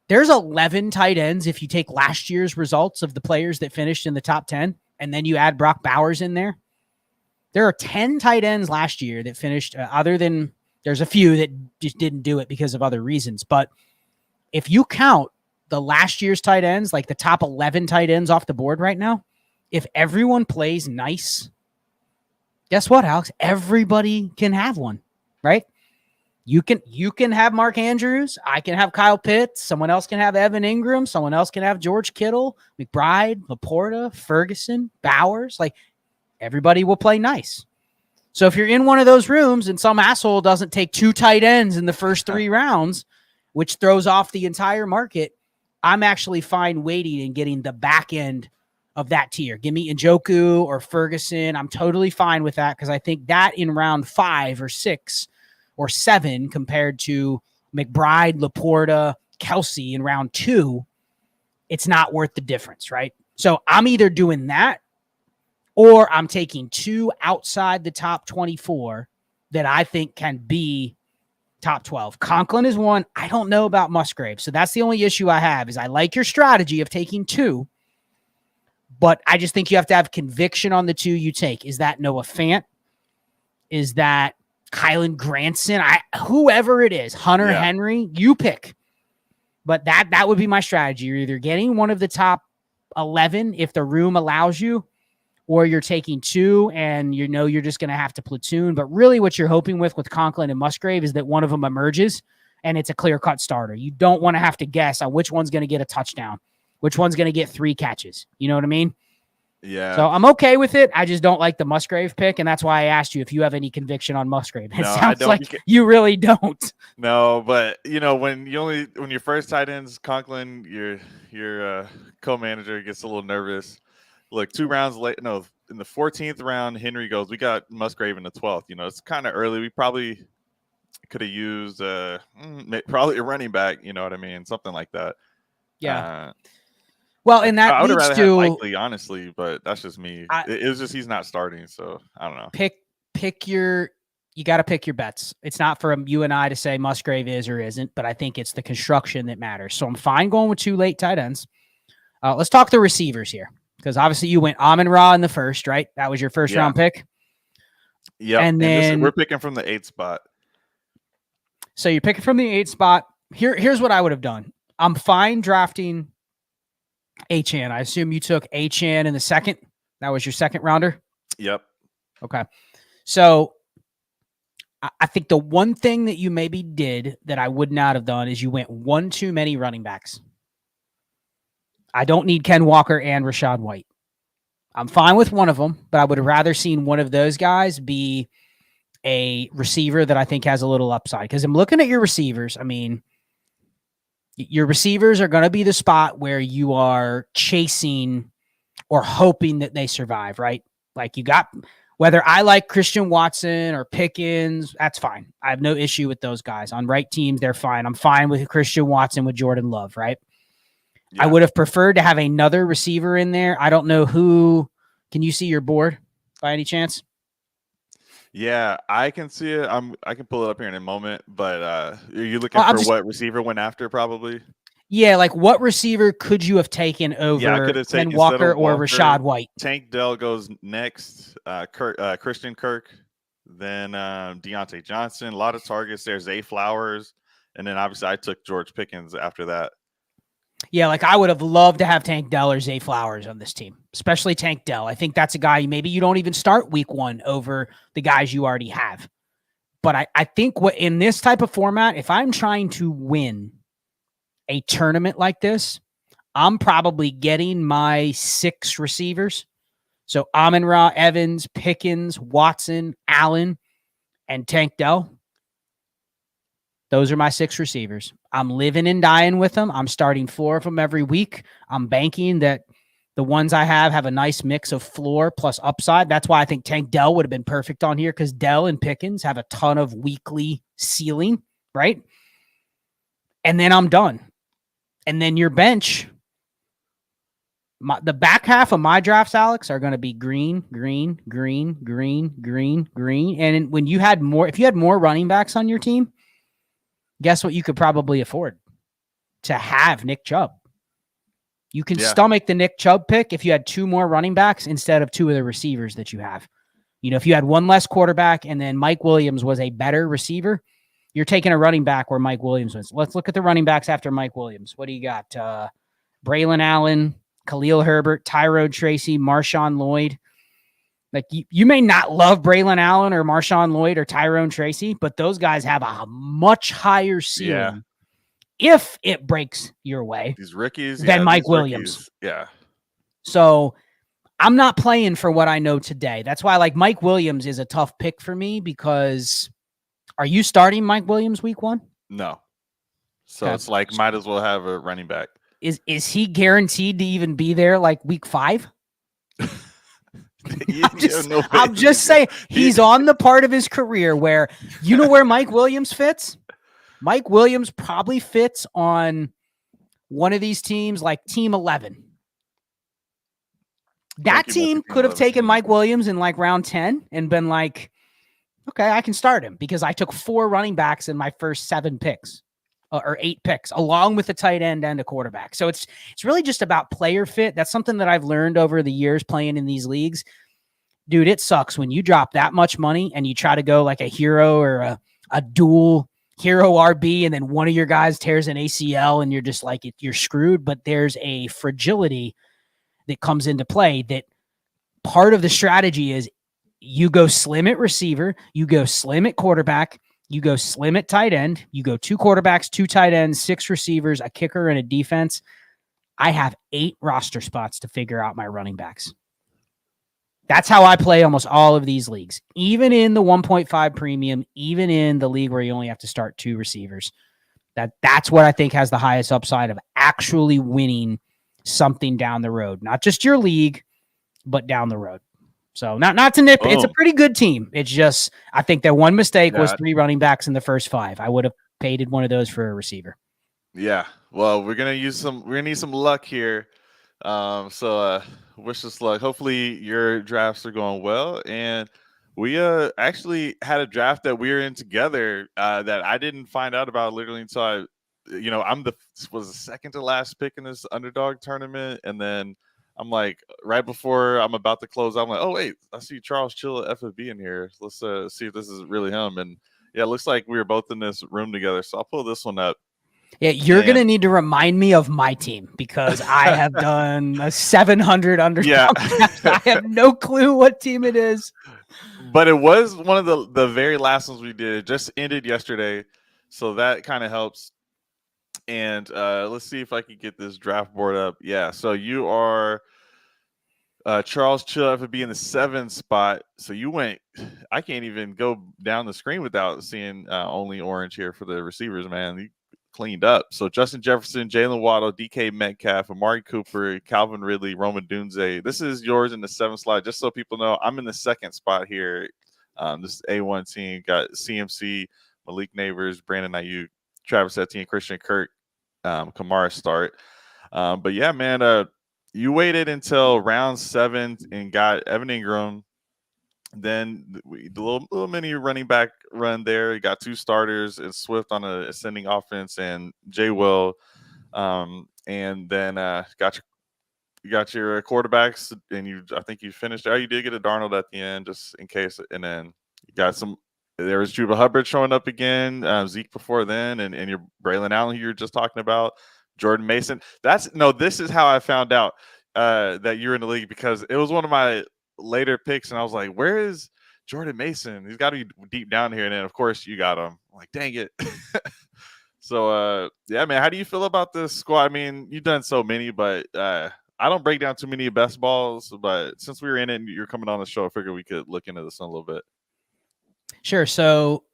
there's 11 tight ends if you take last year's results of the players that finished in the top 10, and then you add Brock Bowers in there. There are 10 tight ends last year that finished, other than there's a few that just didn't do it because of other reasons. But if you count the last year's tight ends, like the top 11 tight ends off the board right now, if everyone plays nice, guess what, Alex? Everybody can have one, right? You can have Mark Andrews. I can have Kyle Pitts. Someone else can have Evan Ingram. Someone else can have George Kittle, McBride, Laporta, Ferguson, Bowers. Like, everybody will play nice. So if you're in one of those rooms and some asshole doesn't take 2 tight ends in the first 3 rounds, which throws off the entire market, I'm actually fine waiting and getting the back end of that tier. Give me Njoku or Ferguson. I'm totally fine with that because I think that in round 5 or 6 or 7 compared to McBride, Laporta, Kelsey in round 2, it's not worth the difference, right? So I'm either doing that or I'm taking 2 outside the top 24 that I think can be top 12. Conklin is one. I don't know about Musgrave. So that's the only issue I have is I like your strategy of taking 2, but I just think you have to have conviction on the 2 you take. Is that Noah Fant? Is that Kylan Granson? Whoever it is, Hunter Henry, you pick. But that would be my strategy. You're either getting one of the top 11 if the room allows you, or you're taking 2 and you know you're just going to have to platoon. But really what you're hoping with Conklin and Musgrave is that one of them emerges and it's a clear-cut starter. You don't want to have to guess on which one's going to get a touchdown, which one's going to get 3 catches. You know what I mean? Yeah. So I'm okay with it. I just don't like the Musgrave pick, and that's why I asked you if you have any conviction on Musgrave. It sounds like you really don't. No, but when your first tight end's Conklin, your co-manager gets a little nervous. Look, 2 rounds late. No, in the 14th round, Henry goes, we got Musgrave in the 12th. It's kind of early. We probably could have used probably a running back. You know what I mean? Something like that. Yeah. Well, and that I would have leads rather to had Likely, honestly, but that's just me. It was just he's not starting, so I don't know. You got to pick your bets. It's not for you and I to say Musgrave is or isn't, but I think it's the construction that matters. So I'm fine going with 2 late tight ends. Let's talk the receivers here, because obviously you went Amon-Ra in the first, right? That was your first round pick. Yeah, and then we're picking from the 8th spot. So you're picking from the 8th spot. Here's what I would have done. I'm fine drafting Achane. I assume you took Achane in the 2nd. That was your 2nd rounder? Yep. Okay. So I think the one thing that you maybe did that I would not have done is you went 1 too many running backs. I don't need Ken Walker and Rachaad White. I'm fine with one of them, but I would have rather seen one of those guys be a receiver that I think has a little upside. Because I'm looking at your receivers. I mean, your receivers are going to be the spot where you are chasing or hoping that they survive, right? Like you got, whether I like Christian Watson or Pickens, that's fine. I have no issue with those guys. On right teams, they're fine. I'm fine with Christian Watson with Jordan Love, right? Yeah. I would have preferred to have another receiver in there. I don't know who. Can you see your board by any chance? Yeah, I can see it. I can pull it up here in a moment, but are you looking for what receiver went after probably? Yeah, like what receiver could you have taken over Ken Walker or Rachaad White? Tank Dell goes next, Christian Kirk, then Deontay Johnson, a lot of targets there, Zay Flowers, and then obviously I took George Pickens after that. Yeah, like I would have loved to have Tank Dell or Zay Flowers on this team, especially Tank Dell. I think that's a guy maybe you don't even start week 1 over the guys you already have. But I think in this type of format, if I'm trying to win a tournament like this, I'm probably getting my 6 receivers. So Amon-Ra, Evans, Pickens, Watson, Allen, and Tank Dell. Those are my 6 receivers. I'm living and dying with them. I'm starting 4 of them every week. I'm banking that the ones I have a nice mix of floor plus upside. That's why I think Tank Dell would have been perfect on here, because Dell and Pickens have a ton of weekly ceiling, right? And then I'm done. And then your bench, the back half of my drafts, Alex, are going to be green, green, green, green, green, green. And when you had more, if you had more running backs on your team, guess what you could probably afford? To have Nick Chubb. You can stomach the Nick Chubb pick if you had 2 more running backs instead of 2 of the receivers that you have. You know, if you had 1 less quarterback and then Mike Williams was a better receiver, you're taking a running back where Mike Williams was. Let's look at the running backs after Mike Williams. What do you got? Braylon Allen, Khalil Herbert, Tyrone Tracy, Marshawn Lloyd. Like, you may not love Braylon Allen or Marshawn Lloyd or Tyrone Tracy, but those guys have a much higher ceiling if it breaks your way. These rookies, than Mike Williams. Yeah. So I'm not playing for what I know today. That's why, like, Mike Williams is a tough pick for me, because are you starting Mike Williams week 1? No. So it's like, might as well have a running back. Is he guaranteed to even be there like week 5? I'm just saying, he's on the part of his career where, you know where Mike Williams fits? Mike Williams probably fits on one of these teams, like team 11. That team could have taken Mike Williams in like round 10 and been like, okay, I can start him because I took 4 running backs in my first 7 picks or 8 picks, along with a tight end and a quarterback. So it's really just about player fit. That's something that I've learned over the years playing in these leagues. Dude, it sucks when you drop that much money and you try to go like a hero or a dual hero RB, and then one of your guys tears an ACL and you're just like, you're screwed. But there's a fragility that comes into play, that part of the strategy is you go slim at receiver, you go slim at quarterback, you go slim at tight end, you go 2 quarterbacks, 2 tight ends, 6 receivers, a kicker, and a defense. I have 8 roster spots to figure out my running backs. That's how I play almost all of these leagues, even in the 1.5 premium, even in the league where you only have to start 2 receivers. That's what I think has the highest upside of actually winning something down the road, not just your league, but down the road. So not to nip, it's a pretty good team. It's just, I think their one mistake was 3 running backs in the first 5. I would have paid one of those for a receiver. Yeah. Well, we're gonna need some luck here. So wish us luck. Hopefully your drafts are going well. And we actually had a draft that we were in together that I didn't find out about literally until I was the second to last pick in this underdog tournament, and then I'm like, right before I'm about to close, I'm like, oh wait, I see Charles Chill at FFB in here. Let's see if this is really him. And yeah, it looks like we were both in this room together. So I'll pull this one up. Yeah, you're going to need to remind me of my team, because I have done a 700 underdog. Yeah. I have no clue what team it is. But it was one of the very last ones we did. It just ended yesterday, so that kind of helps. And let's see if I can get this draft board up. Yeah, so you are Charles Chill FFB in the 7th spot. So you went, I can't even go down the screen without seeing only orange here for the receivers, man. You cleaned up. So Justin Jefferson, Jalen Waddle, DK Metcalf, Amari Cooper, Calvin Ridley, Roman Dunze. This is yours in the 7th slot. Just so people know, I'm in the 2nd spot here. This A1 team got CMC, Malik Neighbors, Brandon Ayuk, Travis Etienne, Christian Kirk, Kamara start. But yeah, man, you waited until round 7 and got Evan Ingram. Then the little mini running back run there. You got 2 starters and Swift on an ascending offense and Jay Will. And then you got your quarterbacks, and I think you finished. Oh, you did get a Darnold at the end, just in case. And then you got there was Juba Hubbard showing up again, Zeke before then, and your Braylon Allen who you were just talking about, Jordan Mason. This is how I found out that you're in the league, because it was one of my later picks, and I was like, where is Jordan Mason? He's got to be deep down here. And then, of course, you got him. I'm like, dang it. So, yeah, man, how do you feel about this squad? I mean, you've done so many, but I don't break down too many best balls. But since we were in it and you're coming on the show, I figured we could look into this a little bit. Sure. So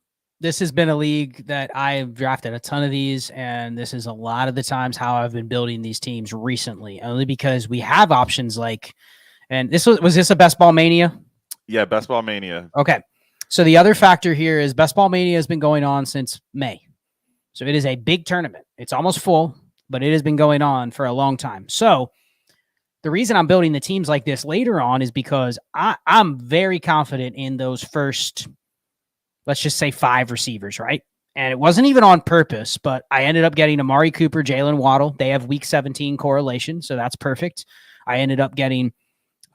this has been a league that I've drafted a ton of these, and this is a lot of the times how I've been building these teams recently, only because we have options like, and this was this a Best Ball Mania? Yeah, Best Ball Mania. Okay. So the other factor here is Best Ball Mania has been going on since May. So it is a big tournament. It's almost full, but it has been going on for a long time. So the reason I'm building the teams like this later on is because I'm very confident in those first, let's just say 5 receivers, right? And it wasn't even on purpose, but I ended up getting Amari Cooper, Jalen Waddle. They have week 17 correlation, so that's perfect. I ended up getting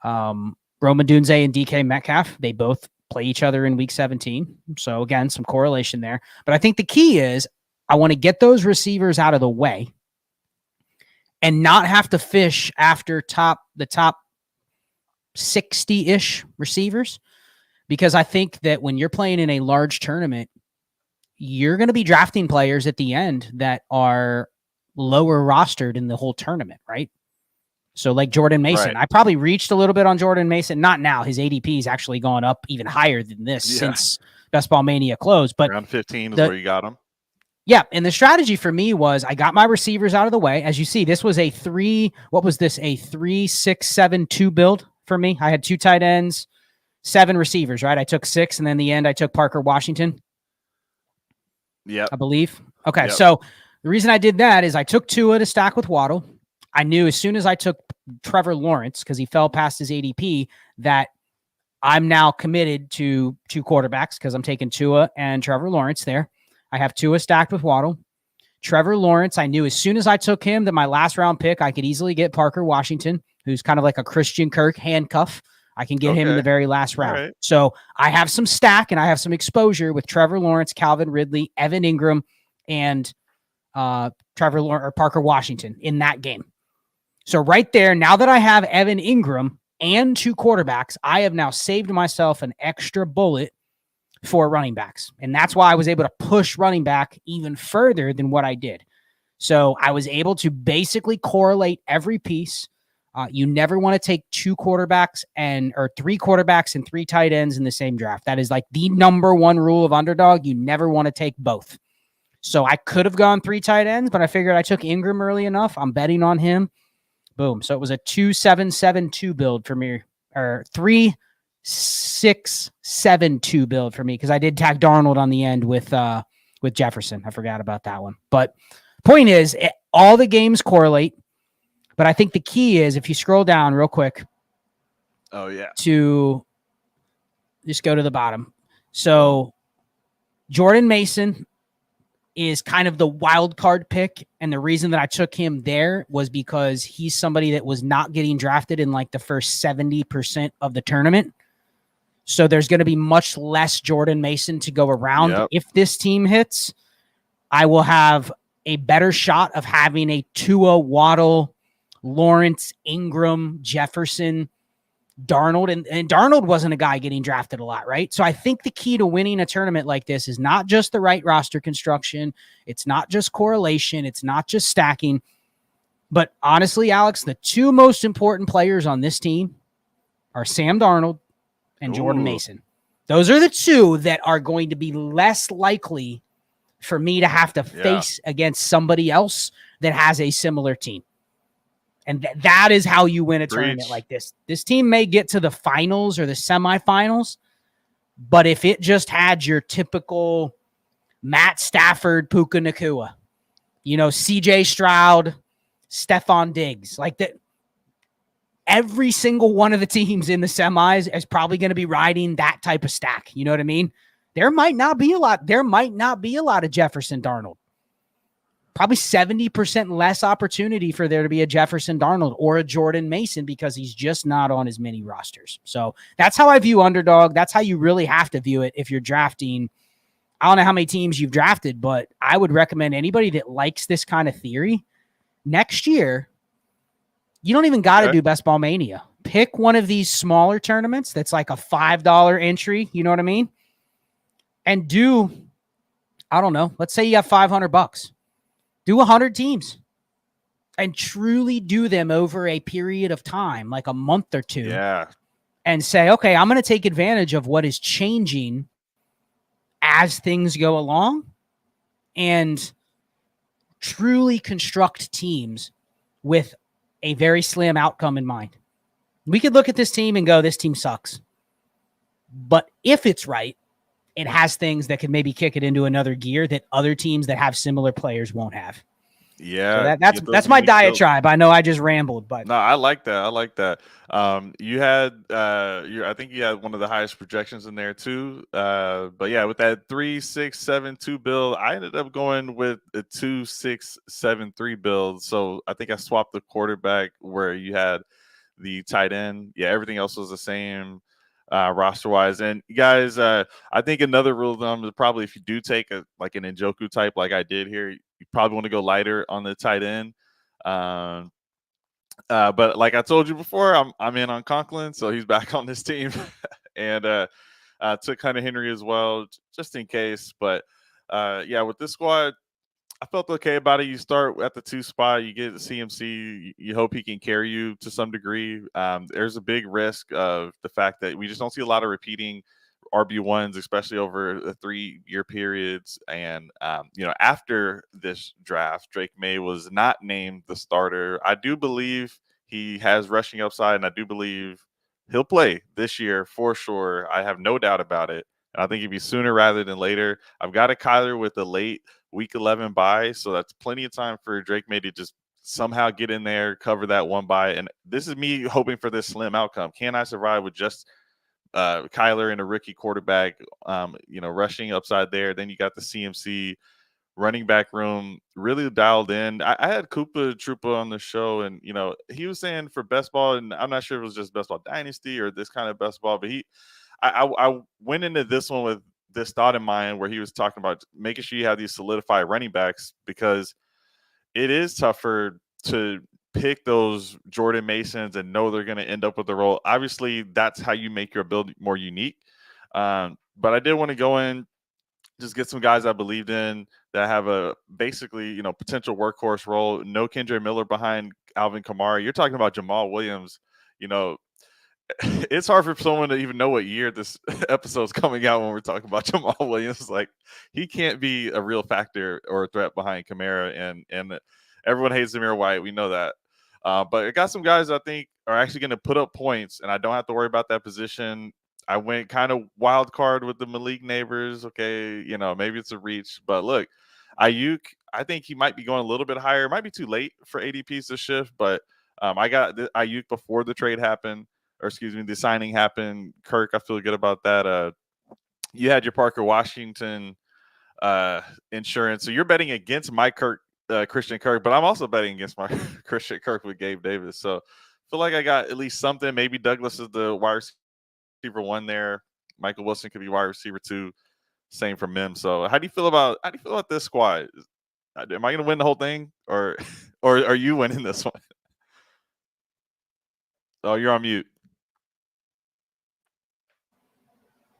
Roma Dunze and DK Metcalf. They both play each other in week 17. So again, some correlation there. But I think the key is I want to get those receivers out of the way and not have to fish after the top 60-ish receivers. Because I think that when you're playing in a large tournament, you're going to be drafting players at the end that are lower rostered in the whole tournament, right? So like Jordan Mason, Right. I probably reached a little bit on Jordan Mason. Not now. His ADP is actually gone up even higher than this since Best Ball Mania closed. But around 15 is where you got him. Yeah, and the strategy for me was I got my receivers out of the way. As you see, this was a 3-6-7-2 build for me. I had 2 tight ends, 7 receivers, right? I took 6, and then in the end, I took Parker Washington. Yeah, I believe. Okay, Yep. So the reason I did that is I took Tua to stack with Waddle. I knew as soon as I took Trevor Lawrence, because he fell past his ADP, that I'm now committed to 2 quarterbacks because I'm taking Tua and Trevor Lawrence there. I have Tua stacked with Waddle. Trevor Lawrence, I knew as soon as I took him that my last round pick, I could easily get Parker Washington, who's kind of like a Christian Kirk handcuff. I can get him in the very last round. Right. So I have some stack and I have some exposure with Trevor Lawrence, Calvin Ridley, Evan Ingram, and Parker Washington in that game. So right there, now that I have Evan Ingram and 2 quarterbacks, I have now saved myself an extra bullet for running backs. And that's why I was able to push running back even further than what I did. So I was able to basically correlate every piece. You never want to take 2 quarterbacks or 3 quarterbacks and 3 tight ends in the same draft. That is like the number 1 rule of underdog. You never want to take both. So I could have gone 3 tight ends, but I figured I took Ingram early enough. I'm betting on him. Boom. So it was a 2-7-7-2 build for me, or 3-6-7-2 build for me, because I did tag Darnold on the end with Jefferson. I forgot about that one. But point is, all the games correlate. But I think the key is, if you scroll down real quick, to just go to the bottom. So Jordan Mason is kind of the wild card pick. And the reason that I took him there was because he's somebody that was not getting drafted in like the first 70% of the tournament. So there's going to be much less Jordan Mason to go around. Yep. If this team hits, I will have a better shot of having a Tua, Waddle, Lawrence, Ingram, Jefferson, Darnold. And Darnold wasn't a guy getting drafted a lot, right? So I think the key to winning a tournament like this is not just the right roster construction. It's not just correlation. It's not just stacking. But honestly, Alex, the 2 most important players on this team are Sam Darnold and Jordan Mason. Those are the 2 that are going to be less likely for me to have to face against somebody else that has a similar team. And that is how you win a tournament like this. This team may get to the finals or the semifinals, but if it just had your typical Matt Stafford, Puka Nacua, CJ Stroud, Stephon Diggs, like that, every single one of the teams in the semis is probably going to be riding that type of stack. You know what I mean? There might not be a lot of Jefferson Darnold. Probably 70% less opportunity for there to be a Jefferson Darnold or a Jordan Mason because he's just not on as many rosters. So that's how I view underdog. That's how you really have to view it if you're drafting. I don't know how many teams you've drafted, but I would recommend anybody that likes this kind of theory next year. You don't even got to do Best Ball Mania. Pick one of these smaller tournaments that's like a $5 entry. You know what I mean? And do, I don't know, let's say you have $500. Do 100 teams and truly do them over a period of time, like a month or 2. Yeah. And say, okay, I'm going to take advantage of what is changing as things go along and truly construct teams with a very slim outcome in mind. We could look at this team and go, this team sucks. But if it's right, it has things that could maybe kick it into another gear that other teams that have similar players won't have. Yeah, So you get those that's my unique builds. diatribe. I know I just rambled, but No, I like that. I like that. You had, I think you had one of the highest projections in there too. But yeah, with that 3-6-7-2 build, I ended up going with a 2-6-7-3 build. So I think I swapped the quarterback where you had the tight end. Yeah, everything else was the same roster wise. And guys, I think another rule of thumb is probably if you do take like an Njoku type, like I did here, you probably want to go lighter on the tight end. Um, but like I told you before, I'm in on Conklin, so he's back on this team, and took Hunter Henry as well, just in case. But yeah, with this squad, I felt okay about it. You start at the 2 spot, you get the CMC, you hope he can carry you to some degree. There's a big risk of the fact that we just don't see a lot of repeating RB1s, especially over the 3-year periods. And, after this draft, Drake May was not named the starter. I do believe he has rushing upside, and I do believe he'll play this year for sure. I have no doubt about it. And I think it'd be sooner rather than later. I've got a Kyler with the late week 11 bye, so that's plenty of time for Drake May to just somehow get in there, cover that one bye. And this is me hoping for this slim outcome. Can I survive with just Kyler and a rookie quarterback, rushing upside there? Then you got the CMC running back room really dialed in. I had Koopa Troopa on the show, and he was saying for best ball, and I'm not sure if it was just best ball dynasty or this kind of best ball, but I went into this one with this thought in mind where he was talking about making sure you have these solidified running backs, because it is tougher to pick those Jordan Masons and know they're going to end up with the role. Obviously, that's how you make your build more unique. But I did want to go in, just get some guys I believed in that have a basically, potential workhorse role. No Kendra Miller behind Alvin Kamara. You're talking about Jamal Williams. It's hard for someone to even know what year this episode's coming out when we're talking about Jamal Williams. Like, he can't be a real factor or a threat behind Kamara, and everyone hates Zamir White. We know that. But I got some guys I think are actually going to put up points, and I don't have to worry about that position. I went kind of wild card with the Malik Neighbors. Okay, maybe it's a reach, but look, Ayuk, I think he might be going a little bit higher. It might be too late for ADPs to shift, but I got Ayuk before the trade happened. Or excuse me, the signing happened. Kirk, I feel good about that. You had your Parker Washington insurance, so you're betting against my Christian Kirk, but I'm also betting against my Christian Kirk with Gabe Davis. So I feel like I got at least something. Maybe Douglas is the wide receiver 1 there. Michael Wilson could be wide receiver 2. Same for Mim. So how do you feel about this squad? Am I going to win the whole thing, or are you winning this one? Oh, you're on mute.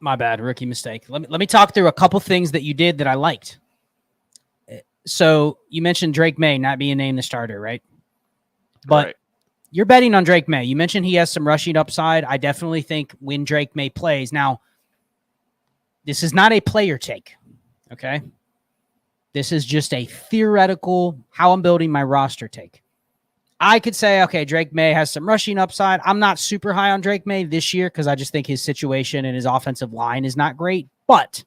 my bad, rookie mistake. Let me talk through a couple things that you did that I liked. So you mentioned Drake May not being named the starter, right? But right. You're betting on Drake May. You mentioned he has some rushing upside. I definitely think when Drake May plays. Now, this is not a player take, okay? This is just a theoretical, how I'm building my roster take. I could say, okay, Drake May has some rushing upside. I'm not super high on Drake May this year because I just think his situation and his offensive line is not great. But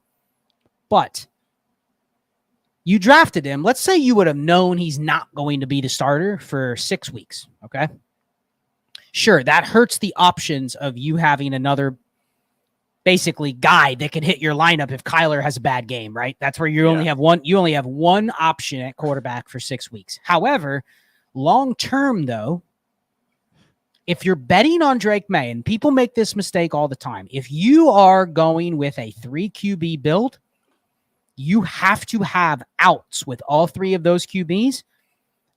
you drafted him. Let's say you would have known he's not going to be the starter for 6 weeks, okay? Sure, that hurts the options of you having another basically guy that can hit your lineup if Kyler has a bad game, right? That's where you only have one option at quarterback for 6 weeks. However, long term though, if you're betting on Drake May, and people make this mistake all the time, if you are going with a 3 QB build, you have to have outs with all 3 of those QBs.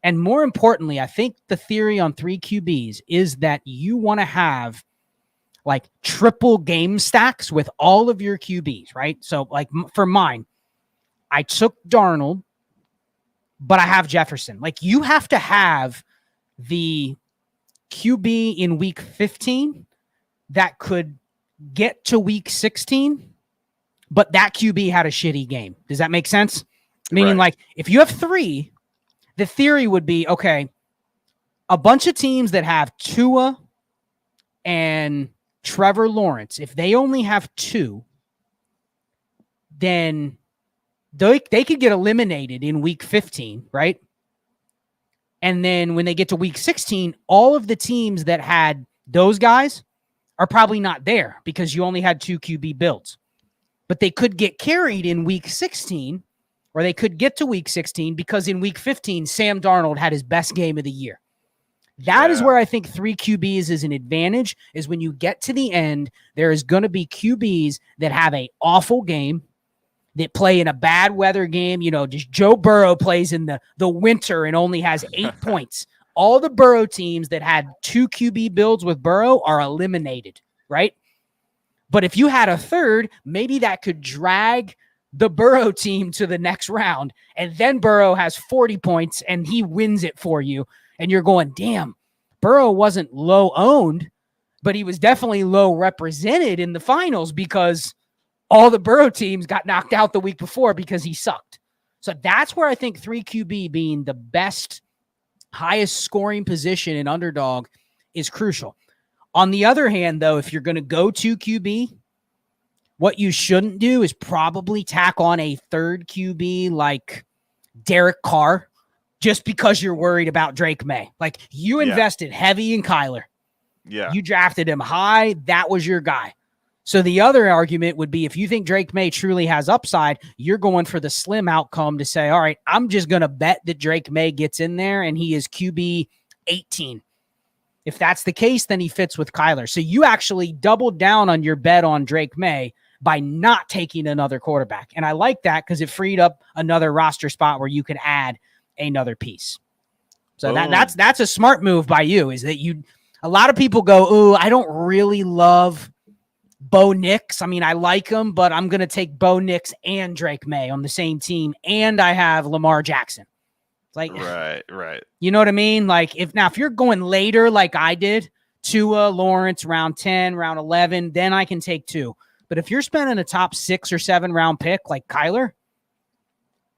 And more importantly, I think the theory on 3 QBs is that you want to have like triple game stacks with all of your QBs, right? So like for mine, I took Darnold, but I have Jefferson. Like you have to have the QB in week 15 that could get to week 16 but that QB had a shitty game. Does that make sense? Meaning, Right. like, if you have 3, the theory would be, okay, a bunch of teams that have Tua and Trevor Lawrence, if they only have 2, then they could get eliminated in week 15, right? And then when they get to week 16, all of the teams that had those guys are probably not there because you only had 2 QB builds. But they could get carried in week 16, or they could get to week 16 because in week 15, Sam Darnold had his best game of the year. That is where I think 3 QBs is an advantage, is when you get to the end, there is going to be QBs that have an awful game, that play in a bad weather game. Just Joe Burrow plays in the winter and only has 8 points. All the Burrow teams that had 2 QB builds with Burrow are eliminated, right? But if you had a third, maybe that could drag the Burrow team to the next round, and then Burrow has 40 points and he wins it for you, and you're going, damn, Burrow wasn't low owned, but he was definitely low represented in the finals because all the Burrow teams got knocked out the week before because he sucked. So that's where I think 3 QB being the best, highest scoring position in underdog is crucial. On the other hand, though, if you're going to go 2 QB, what you shouldn't do is probably tack on a third QB like Derek Carr just because you're worried about Drake May. Like, you invested heavy in Kyler. Yeah. You drafted him high. That was your guy. So the other argument would be, if you think Drake May truly has upside, you're going for the slim outcome to say, all right, I'm just going to bet that Drake May gets in there and he is QB 18. If that's the case, then he fits with Kyler. So you actually doubled down on your bet on Drake May by not taking another quarterback. And I like that because it freed up another roster spot where you could add another piece. So that's a smart move by you, is that a lot of people go, ooh, I don't really love Bo Nix. I mean, I like him, but I'm going to take Bo Nix and Drake May on the same team, and I have Lamar Jackson. It's like, right. You know what I mean? Like, if you're going later like I did, Tua, Lawrence, round 10, round 11, then I can take 2. But if you're spending a top 6 or 7 round pick like Kyler,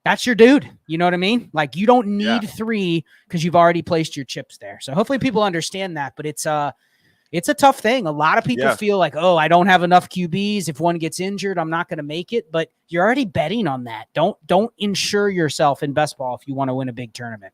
that's your dude. You know what I mean? Like, you don't need 3 because you've already placed your chips there. So hopefully people understand that, but it's a tough thing. A lot of people feel like, oh, I don't have enough QBs. If one gets injured, I'm not going to make it. But you're already betting on that. Don't insure yourself in best ball if you want to win a big tournament.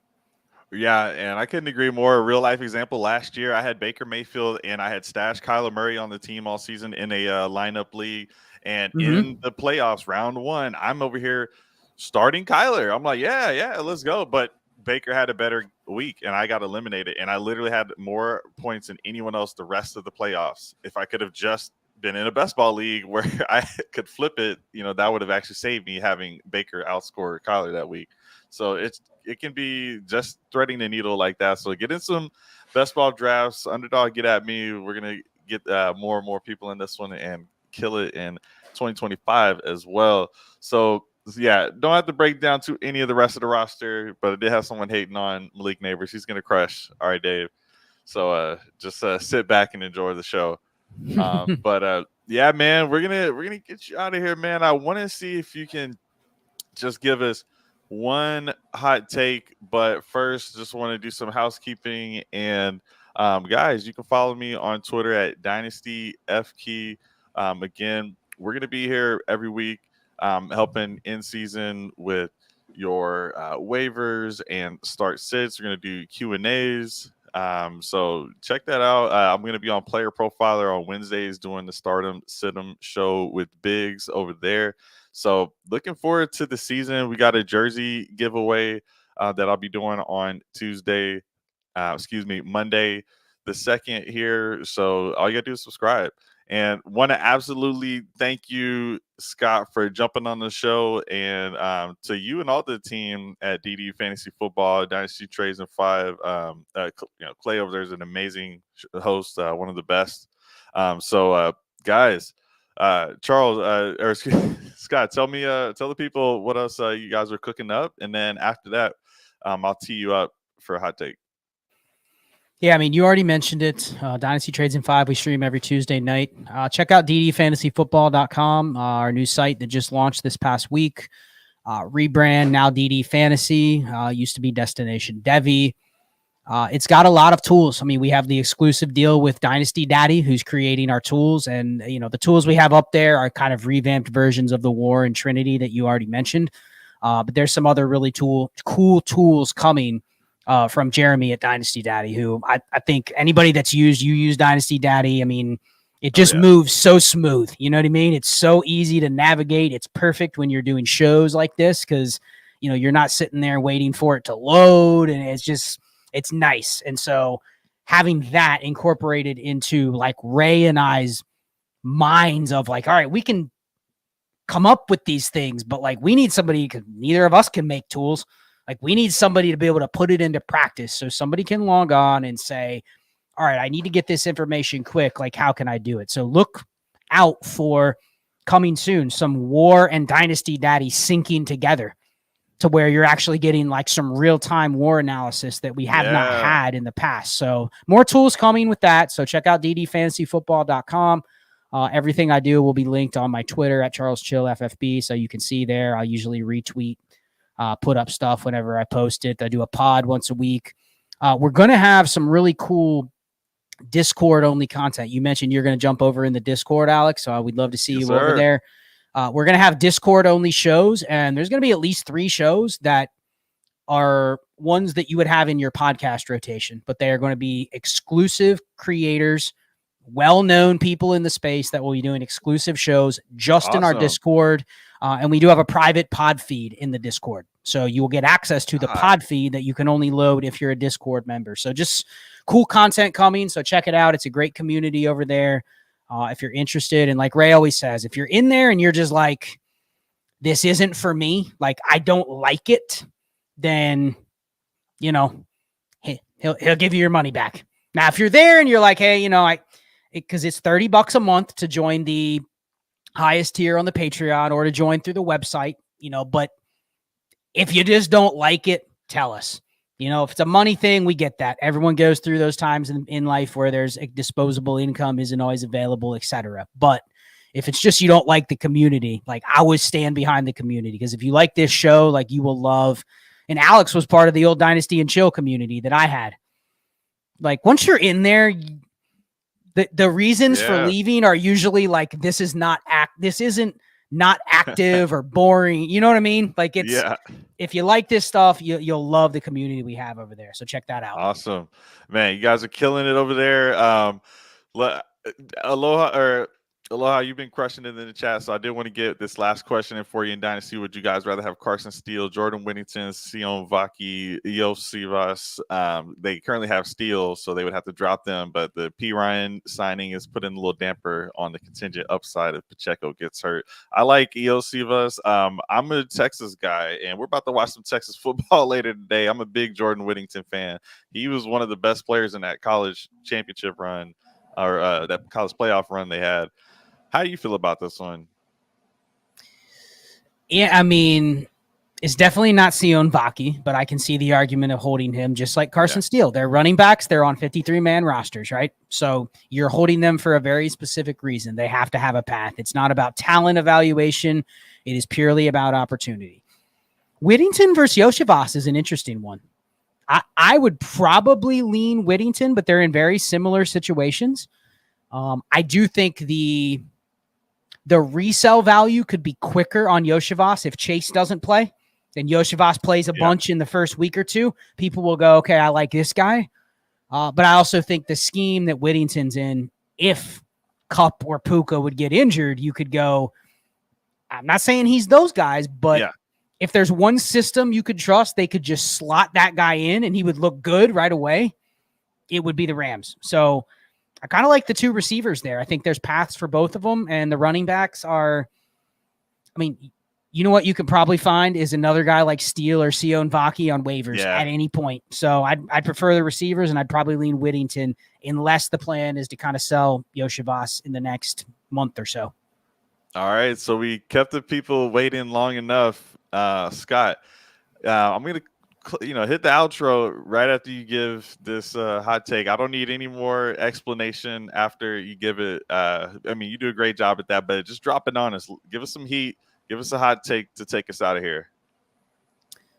Yeah, and I couldn't agree more. A real life example, last year I had Baker Mayfield and I had stashed Kyler Murray on the team all season in a lineup league. And in the playoffs, round 1, I'm over here starting Kyler. I'm like, yeah, let's go. But Baker had a better week and I got eliminated. And I literally had more points than anyone else the rest of the playoffs. If I could have just been in a best ball league where I could flip it, that would have actually saved me having Baker outscore Kyler that week. So it can be just threading the needle like that. So get in some best ball drafts. Underdog, get at me. We're going to get more and more people in this one and kill it in 2025 as well. So, yeah, don't have to break down to any of the rest of the roster, but I did have someone hating on Malik Neighbors. He's going to crush. All right, Dave. So just sit back and enjoy the show. But yeah, man, we're gonna get you out of here, man. I want to see if you can just give us one hot take, but first, just want to do some housekeeping. And guys, you can follow me on Twitter at Dynasty FK. Again, we're gonna be here every week, helping in season with your waivers and start sits. We're gonna do Q&As. So check that out. I'm going to be on Player Profiler on Wednesdays doing the Stardom Situm show with Biggs over there. So looking forward to the season. We got a jersey giveaway that I'll be doing on Monday the 2nd here. So all you got to do is subscribe. And want to absolutely thank you, Scott, for jumping on the show, and to you and all the team at DD Fantasy Football, Dynasty Trades and 5. Clay over there is an amazing host, one of the best. So guys, Charles, or excuse me, Scott, tell the people what else you guys are cooking up, and then after that, I'll tee you up for a hot take. Yeah, I mean, you already mentioned it. Dynasty Trades in 5. We stream every Tuesday night. Check out ddfantasyfootball.com, our new site that just launched this past week. Rebrand, now DD Fantasy. Used to be Destination Devi. It's got a lot of tools. I mean, we have the exclusive deal with Dynasty Daddy, who's creating our tools. And, the tools we have up there are kind of revamped versions of the WAR and Trinity that you already mentioned. But there's some other really cool tools coming from Jeremy at Dynasty Daddy, who I think anybody that's you use Dynasty Daddy. I mean, it just moves so smooth. You know what I mean? It's so easy to navigate. It's perfect when you're doing shows like this because, you're not sitting there waiting for it to load. And it's nice. And so having that incorporated into like Ray and I's minds of like, all right, we can come up with these things, but like we need somebody, because neither of us can make tools. Like we need somebody to be able to put it into practice. So somebody can log on and say, all right, I need to get this information quick. Like, how can I do it? So look out for coming soon, some WAR and Dynasty Daddy syncing together to where you're actually getting like some real-time WAR analysis that we have not had in the past. So more tools coming with that. So check out ddfantasyfootball.com. Everything I do will be linked on my Twitter at CharlesChillFFB. So you can see there. I usually retweet, put up stuff whenever I post it. I do a pod once a week. We're going to have some really cool Discord only content. You mentioned you're going to jump over in the Discord, Alex. So we'd love to see you over there. We're going to have Discord only shows, and there's going to be at least 3 shows that are ones that you would have in your podcast rotation, but they are going to be exclusive creators, well-known people in the space that will be doing exclusive shows just in our Discord. And we do have a private pod feed in the Discord. So you will get access to the pod feed that you can only load if you're a Discord member. So just cool content coming. So check it out. It's a great community over there. If you're interested. And like Ray always says, if you're in there and you're just like, this isn't for me, like I don't like it, then, he'll give you your money back. Now, if you're there and you're like, hey, because it's $30 a month to join the highest tier on the Patreon or to join through the website, but if you just don't like it, tell us. If it's a money thing, we get that. Everyone goes through those times in life where there's a disposable income isn't always available, etc. But if it's just you don't like the community, like I would stand behind the community, because if you like this show, like you will love. And Alex was part of the old Dynasty and Chill community that I had. Like once you're in there, the reasons for leaving are usually like this isn't not active or boring. You know what I mean? Like if you like this stuff, you'll love the community we have over there. So check that out. Awesome, man. You guys are killing it over there. Aloha, you've been crushing it in the chat. So I did want to get this last question in for you in Dynasty. Would you guys rather have Carson Steele, Jordan Whittington, Sion Vaki, Eo Sivas? They currently have Steele, so they would have to drop them. But the P. Ryan signing is putting a little damper on the contingent upside if Pacheco gets hurt. I like Eo Sivas. I'm a Texas guy, and we're about to watch some Texas football later today. I'm a big Jordan Whittington fan. He was one of the best players in that college championship run, or that college playoff run they had. How do you feel about this one? Yeah, I mean, it's definitely not Sion Vaki, but I can see the argument of holding him just like Carson Steele. They're running backs. They're on 53-man rosters, right? So you're holding them for a very specific reason. They have to have a path. It's not about talent evaluation. It is purely about opportunity. Whittington versus Yoshivas is an interesting one. I would probably lean Whittington, but they're in very similar situations. I do think the resale value could be quicker on Yoshivas if Chase doesn't play. Then Yoshivas plays a bunch in the first week or two. People will go, okay, I like this guy. But I also think the scheme that Whittington's in, if Kupp or Puka would get injured, you could go, I'm not saying he's those guys, but if there's one system you could trust, they could just slot that guy in and he would look good right away. It would be the Rams. So I kind of like the 2 receivers there. I think there's paths for both of them, and the running backs are, I mean, you know what you could probably find is another guy like Steele or Sion Vaki on waivers at any point. So I'd prefer the receivers, and I'd probably lean Whittington unless the plan is to kind of sell Yoshivas in the next month or so. All right, so we kept the people waiting long enough. Scott, I'm going to hit the outro right after you give this hot take. I don't need any more explanation after you give it. I mean, you do a great job at that, but just drop it on us. Give us some heat. Give us a hot take to take us out of here.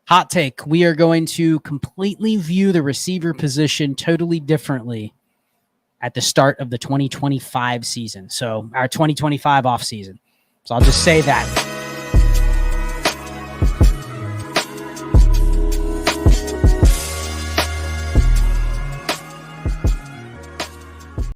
Hot take. We are going to completely view the receiver position totally differently at the start of the 2025 season. So our 2025 off season. So I'll just say that.